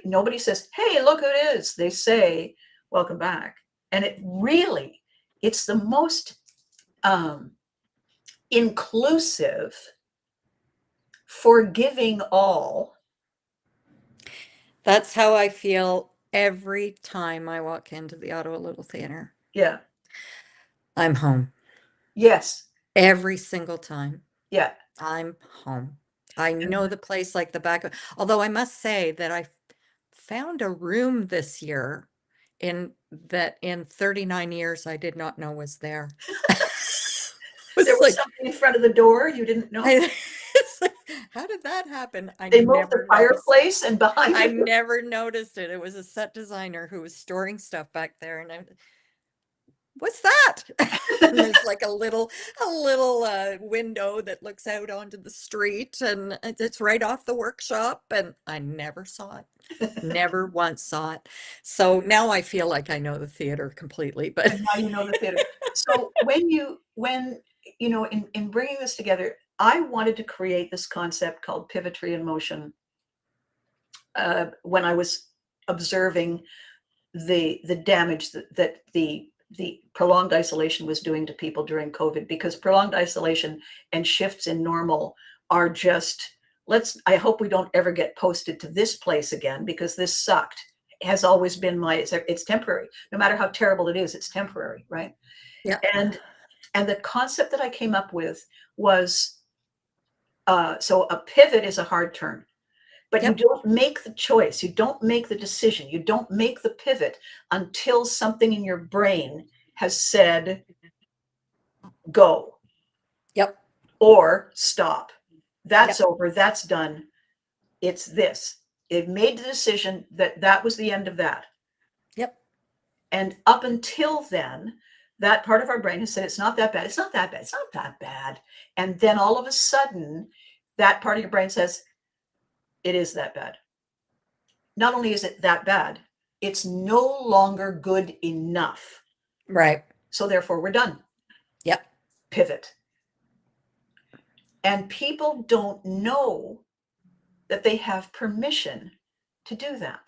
nobody says, hey, look who it is. They say, welcome back. And it's the most um, inclusive, forgiving all. That's how I feel every time I walk into the Ottawa Little Theater. Yeah. I'm home. Yes. Every single time. Yeah. I'm home. I know And the place like the back of, although I must say that found a room this year in 39 years I did not know was there. There It's was like something in front of the door you didn't know? I it's like, how did that happen? I They moved the never noticed. fireplace and behind I it never noticed it. It was a set designer who was storing stuff back there, and I, what's that? And there's like a little window that looks out onto the street, and it's right off the workshop, and I never saw it. Never once saw it. So now I feel like I know the theater completely, but and now you know the theater. So in bringing this together, I wanted to create this concept called pivotry in motion when I was observing the damage that the prolonged isolation was doing to people during COVID, because prolonged isolation and shifts in normal are just, I hope we don't ever get posted to this place again, because this sucked. It has always been it's temporary. No matter how terrible it is, it's temporary, right? yeah, And the concept that I came up with was, so a pivot is a hard turn, but you yep, don't make the choice. You don't make the decision. You don't make the pivot until something in your brain has said, go yep, or stop. That's yep, over. That's done. It's this. It made the decision that that was the end of that. yep, And up until then, that part of our brain has said, it's not that bad. It's not that bad. It's not that bad. And then all of a sudden, that part of your brain says, it is that bad. Not only is it that bad, it's no longer good enough. right, So therefore, we're done. yep, Pivot. And people don't know that they have permission to do that.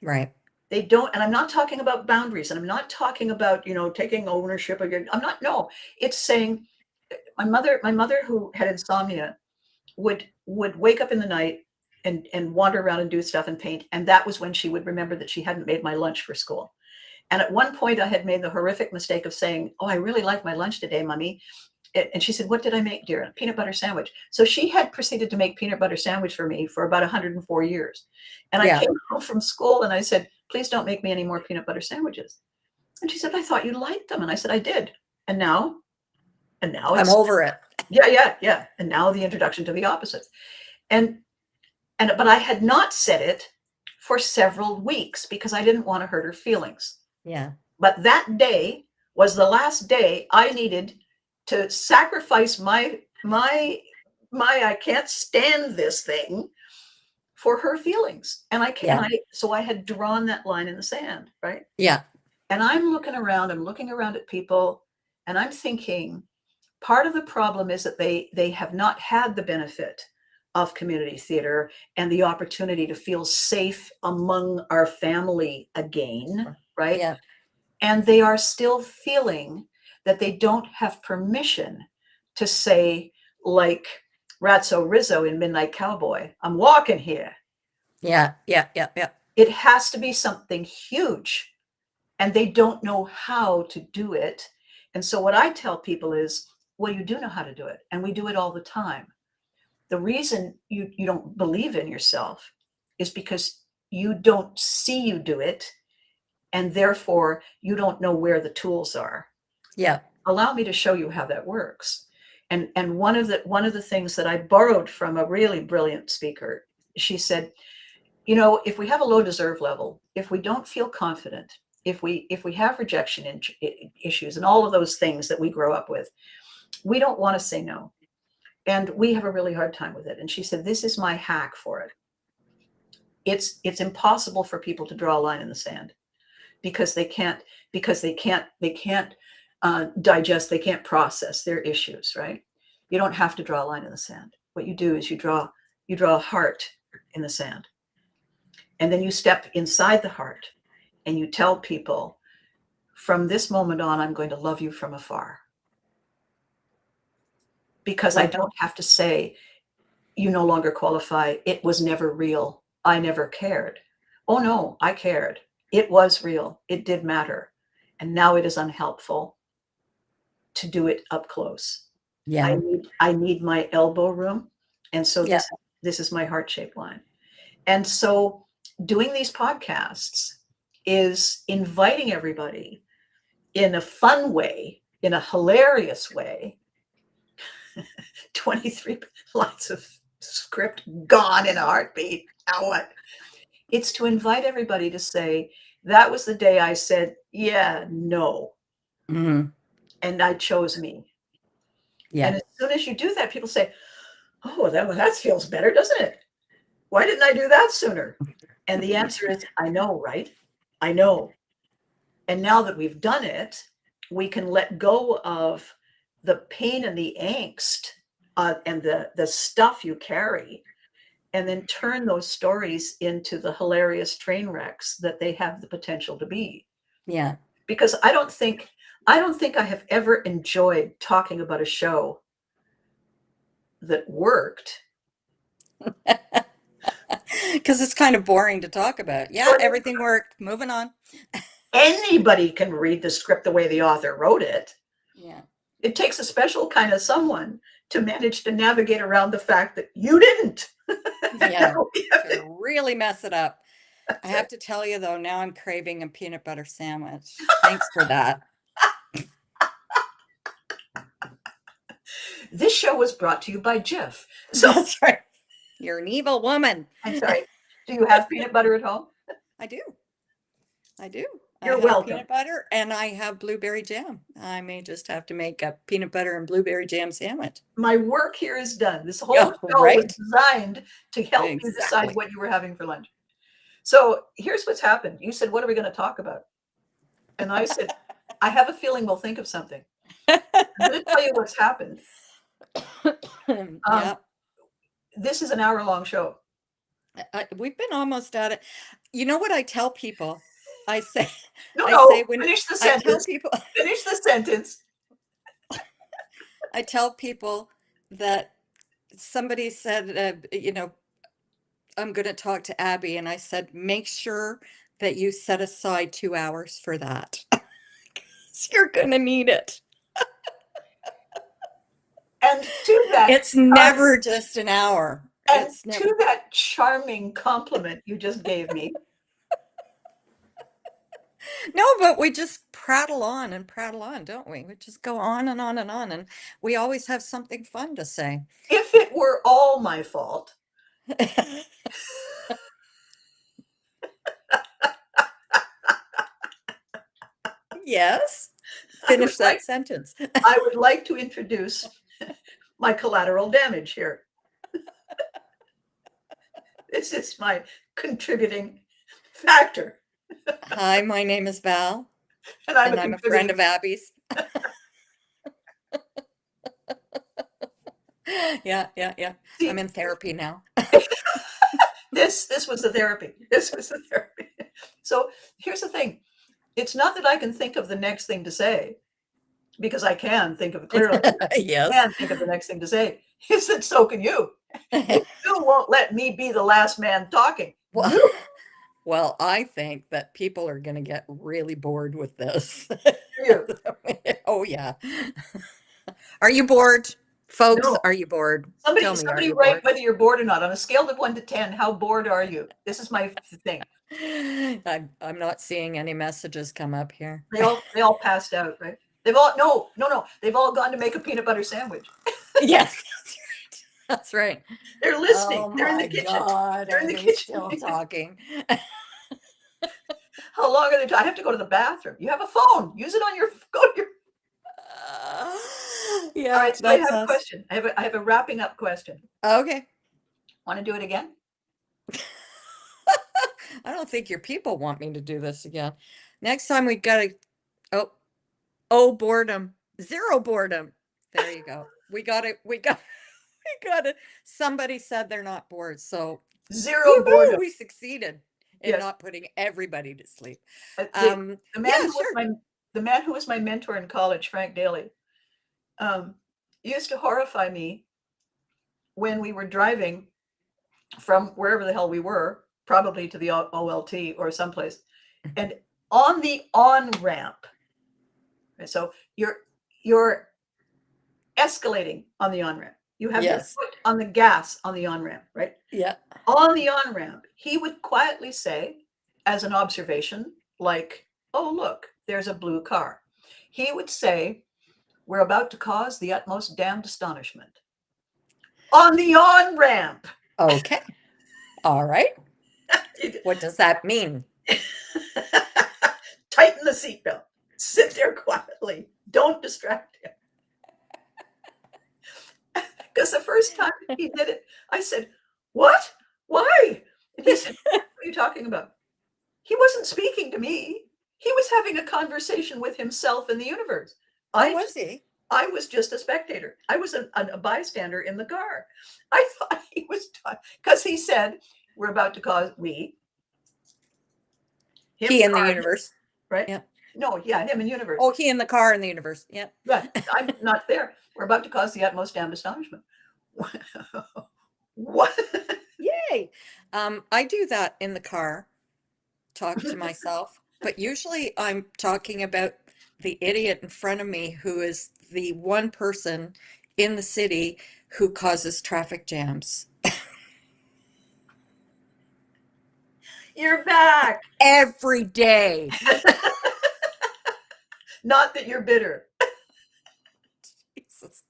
right, They don't, and I'm not talking about boundaries, and I'm not talking about, taking ownership of I'm not, no. It's saying, my mother who had insomnia would wake up in the night and wander around and do stuff and paint. And that was when she would remember that she hadn't made my lunch for school. And at one point I had made the horrific mistake of saying, oh, I really like my lunch today, Mommy. And she said, what did I make, dear? A peanut butter sandwich. So she had proceeded to make peanut butter sandwich for me for about 104 years. And I yeah. came home from school and I said, please don't make me any more peanut butter sandwiches. And she said, I thought you liked them. And I said, I did. And now I'm it's, over it. yeah. And now the introduction to the opposites. And but I had not said it for several weeks because I didn't want to hurt her feelings. Yeah, But that day was the last day I needed to sacrifice my I can't stand this thing for her feelings. And yeah, so I had drawn that line in the sand, right? yeah, And I'm looking around at people, and I'm thinking, part of the problem is that they have not had the benefit of community theater and the opportunity to feel safe among our family again, right? yeah, And they are still feeling that they don't have permission to say, like Ratso Rizzo in Midnight Cowboy, I'm walking here. yeah, yeah, yeah, yeah, It has to be something huge, and they don't know how to do it. And so what I tell people is, well, you do know how to do it, and we do it all the time. The reason you don't believe in yourself is because you don't see you do it, and therefore you don't know where the tools are. yeah, Allow me to show you how that works. And one of the things that I borrowed from a really brilliant speaker, she said, if we have a low deserve level, if we don't feel confident, if we have rejection issues and all of those things that we grow up with, we don't want to say no. And we have a really hard time with it. And she said, this is my hack for it. It's impossible for people to draw a line in the sand because they can't digest, they can't process their issues, right? You don't have to draw a line in the sand. What you do is you draw a heart in the sand. And then you step inside the heart and you tell people, from this moment on, I'm going to love you from afar. Because I yep, don't have to say, you no longer qualify. It was never real. I never cared. Oh no, I cared. It was real. It did matter. And now it is unhelpful to do it up close. yeah, I need my elbow room. And so yeah, this is my heart-shaped line. And so doing these podcasts is inviting everybody in a fun way, in a hilarious way. 23 lines of script gone in a heartbeat. Now what? It's to invite everybody to say, that was the day I said, yeah, no, Mhm. and I chose me. Yeah. And as soon as you do that, people say, oh, that feels better, doesn't it? Why didn't I do that sooner? And the answer is, I know, right? I know. And now that we've done it, we can let go of the pain and the angst and the stuff you carry, and then turn those stories into the hilarious train wrecks that they have the potential to be. Yeah. Because I don't think I have ever enjoyed talking about a show that worked. Because it's kind of boring to talk about. Yeah, So everything worked. Moving on. anybody can read the script the way the author wrote it. Yeah. It takes a special kind of someone to manage to navigate around the fact that you didn't. Yeah. To really mess it up. I have to tell you though, now I'm craving a peanut butter sandwich. Thanks for that. This show was brought to you by Jif. So That's right. You're an evil woman. I'm sorry. Do you have peanut butter at home? I do. I do. I You're have welcome. peanut butter and I have blueberry jam. I may just have to make a peanut butter and blueberry jam sandwich. My work here is done. This whole Yeah, show was right? designed to help you decide Exactly. what you were having for lunch. So here's what's happened. You said, what are we going to talk about? And I said, I have a feeling we'll think of something. I'm going to tell you what's happened. Yeah. This is an hour-long show. We've been almost at it. You know what I tell people? I say, No, I say no, when finish the I tell sentence. people, Finish the sentence. I tell people that somebody said, I'm going to talk to Abby. And I said, make sure that you set aside 2 hours for that. You're going to need it. And to that It's never just an hour. and It's never. to that charming compliment you just gave me, No, but we just prattle on and prattle on, don't we? We just go on and on and on. And we always have something fun to say. if it were all my fault, Yes. I would Finish that like sentence. I would like to introduce my collateral damage here. This is my contributing factor, Hi, my name is Val, and I'm a and I'm a friend contributing. of Abby's. Yeah, yeah, yeah. I'm See, in therapy now. this was the therapy. This was the therapy. So here's the thing. It's not that I can think of the next thing to say, because I can think of it clearly. I Yes. can think of the next thing to say. Is that so can you? If you won't let me be the last man talking, Well, you well, I think that people are going to get really bored with this. you. Oh, yeah. Are you bored? Folks, No. are you bored? Somebody Tell me, are somebody you write bored? whether you're bored or not. On a scale of 1 to 10, how bored are you? This is my thing. I'm not seeing any messages come up here. They all passed out, right? They've all no. They've all gone to make a peanut butter sandwich. Yes, that's right. They're listening. Oh They're in the my kitchen. God, They're in are the they kitchen. still talking? How long are they? I have to go to the bathroom. You have a phone. Use it on your. Go to your. All Yeah, right. So I that's have a us. question. I have a wrapping up question. Okay. Want to do it again? I don't think your people want me to do this again. Next time we gotta, oh, oh, boredom. Zero boredom. There you go. We got it. We got it. Somebody said they're not bored. So Zero woohoo, boredom. we succeeded in Yes. not putting everybody to sleep. The man Yeah, who was sure. my mentor in college, Frank Daly, um, used to horrify me when we were driving from wherever the hell we were, probably to the OLT or someplace, and on the on ramp. So you're escalating on the on ramp. You have your Yes. foot on the gas on the on-ramp, right? Yeah. On the on-ramp, he would quietly say, as an observation, like, oh, look, there's a blue car. He would say, we're about to cause the utmost damned astonishment. On the on-ramp. Okay. All right. What does that mean? Tighten the seatbelt. Sit there quietly. Don't distract him. Because the first time he did it, I said, what? Why? And he said, what are you talking about? He wasn't speaking to me. He was having a conversation with himself and the universe. Oh, I was he? I was just a spectator. I was a bystander in the car. I thought he was because he said, we're about to cause him He in the car, universe. right? Yeah. No, yeah, him in universe. Oh, he in the car in the universe. Yeah. Yeah, I'm not there. We're about to cause the utmost damned astonishment. What? Yay. I do that in the car, talk to myself, but usually I'm talking about the idiot in front of me who is the one person in the city who causes traffic jams You're back. every day. Not that you're bitter. Jesus.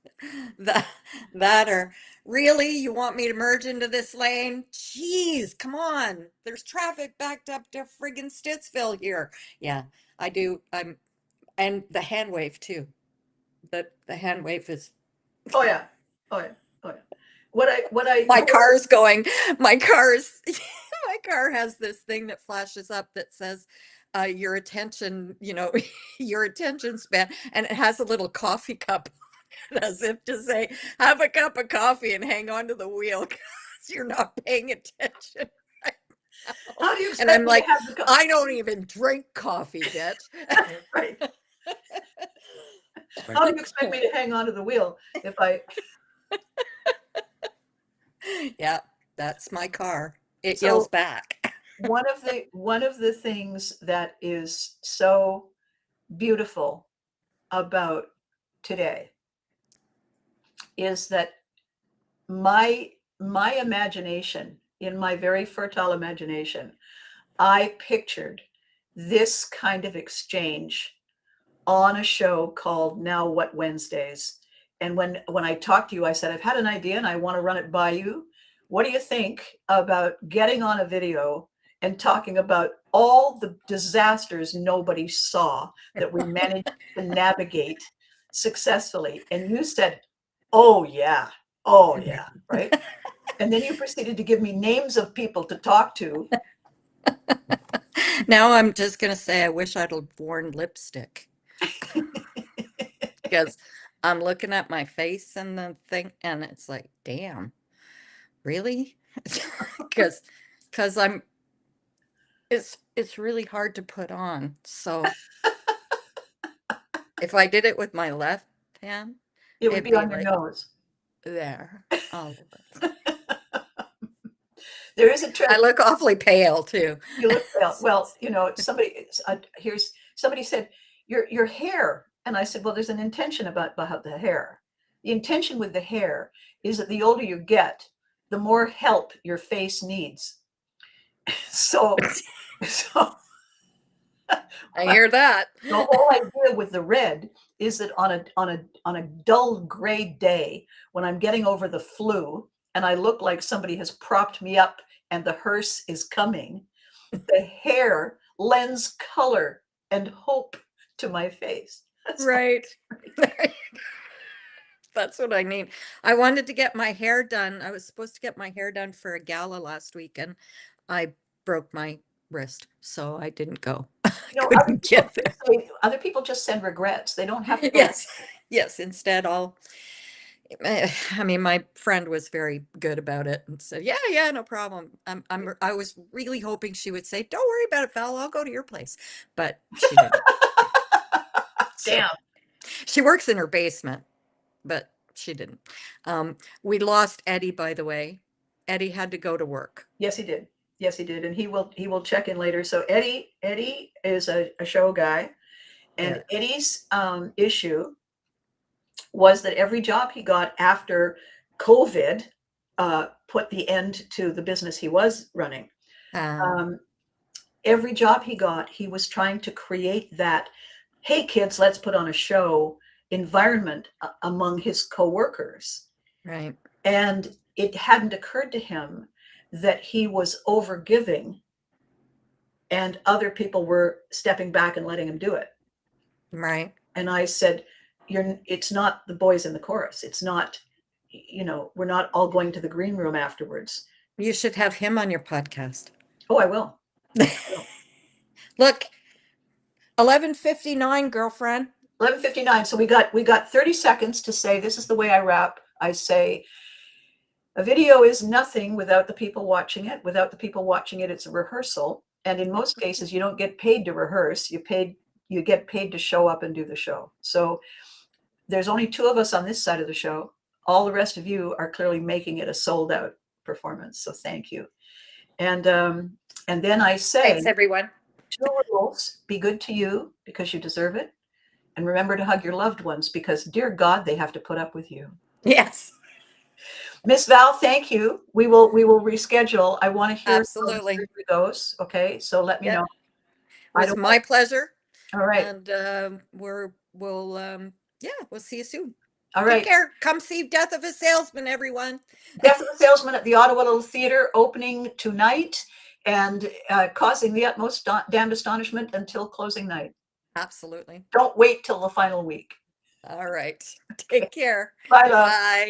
That that or really you want me to merge into this lane? Jeez, come on. There's traffic backed up to friggin' Stittsville here. Yeah, I do. And the hand wave too. The hand wave is Oh yeah. Oh yeah. Oh yeah. What I my car is going. My car is my car has this thing that flashes up that says your attention, your attention span, and it has a little coffee cup as if to say, have a cup of coffee and hang on to the wheel because you're not paying attention right now. how do you And expect I'm me to like, have the I don't even drink coffee, bitch. right? How do you expect me to hang on to the wheel if I Yeah, that's my car. It yells so back. one of the things that is so beautiful about today is that my my imagination, in my very fertile imagination, I pictured this kind of exchange on a show called Now What Wednesdays. And when I talked to you, I said, I've had an idea and I want to run it by you. What do you think about getting on a video and talking about all the disasters nobody saw that we managed to navigate successfully? And you said, oh yeah, oh yeah, right? And then you proceeded to give me names of people to talk to. Now I'm just gonna say I wish I'd have worn lipstick because I'm looking at my face and the thing and it's like, damn, really? Because because I'm it's really hard to put on. So if I did it with my left hand, It would it'd be be on your like nose. there. All over. There is a trick. I look awfully pale too. You look well. Well, somebody here's somebody said your hair, and I said, well, there's an intention about the hair. The intention with the hair is that the older you get, the more help your face needs. So, so I hear that. the whole idea with the red is that on a dull gray day when I'm getting over the flu and I look like somebody has propped me up and the hearse is coming, the hair lends color and hope to my face. That's all. Right. That's what I need. I wanted to get my hair done. I was supposed to get my hair done for a gala last week and I broke my wrist, so I didn't go. I Other couldn't people get just there. say, other people just send regrets. They don't have to go. Yes. Yes, instead I mean, my friend was very good about it and said, "Yeah, yeah, no problem." I was really hoping she would say, "Don't worry about it, Val. I'll go to your place," but she didn't. So Damn. she works in her basement, but she didn't. We lost Eddie, by the way. Eddie had to go to work. Yes, he did. Yes, he did, and he will check in later. So Eddie is a show guy, Yeah. and Eddie's issue was that every job he got after COVID put the end to the business he was running. Uh, Every job he got, he was trying to create that, hey kids, let's put on a show environment among his coworkers. right. And it hadn't occurred to him that he was over giving and other people were stepping back and letting him do it. Right. And I said, it's not the boys in the chorus. It's not, we're not all going to the green room afterwards. You should have him on your podcast. Oh, I will. Look, 11:59, girlfriend. 11:59. So we got 30 seconds to say, this is the way I wrap. I say, a video is nothing without the people watching it. Without the people watching it, it's a rehearsal. And in most cases, you don't get paid to rehearse. You get paid to show up and do the show. So there's only 2 of us on this side of the show. All the rest of you are clearly making it a sold out performance. So thank you. And then I say, Thanks, everyone. 2 rules: be good to you because you deserve it. And remember to hug your loved ones because, dear God, they have to put up with you. Yes. Miss Val, thank you. We will reschedule. I want to hear Absolutely. how it goes. Okay, so let me Yep. know. It was my pleasure. All right. And we'll see you soon. All Take right. care. Come see Death of a Salesman, everyone. Death of a Salesman at the Ottawa Little Theatre, opening tonight and causing the utmost damned astonishment until closing night. Absolutely. Don't wait till the final week. All right. Take care. Bye, love. Bye.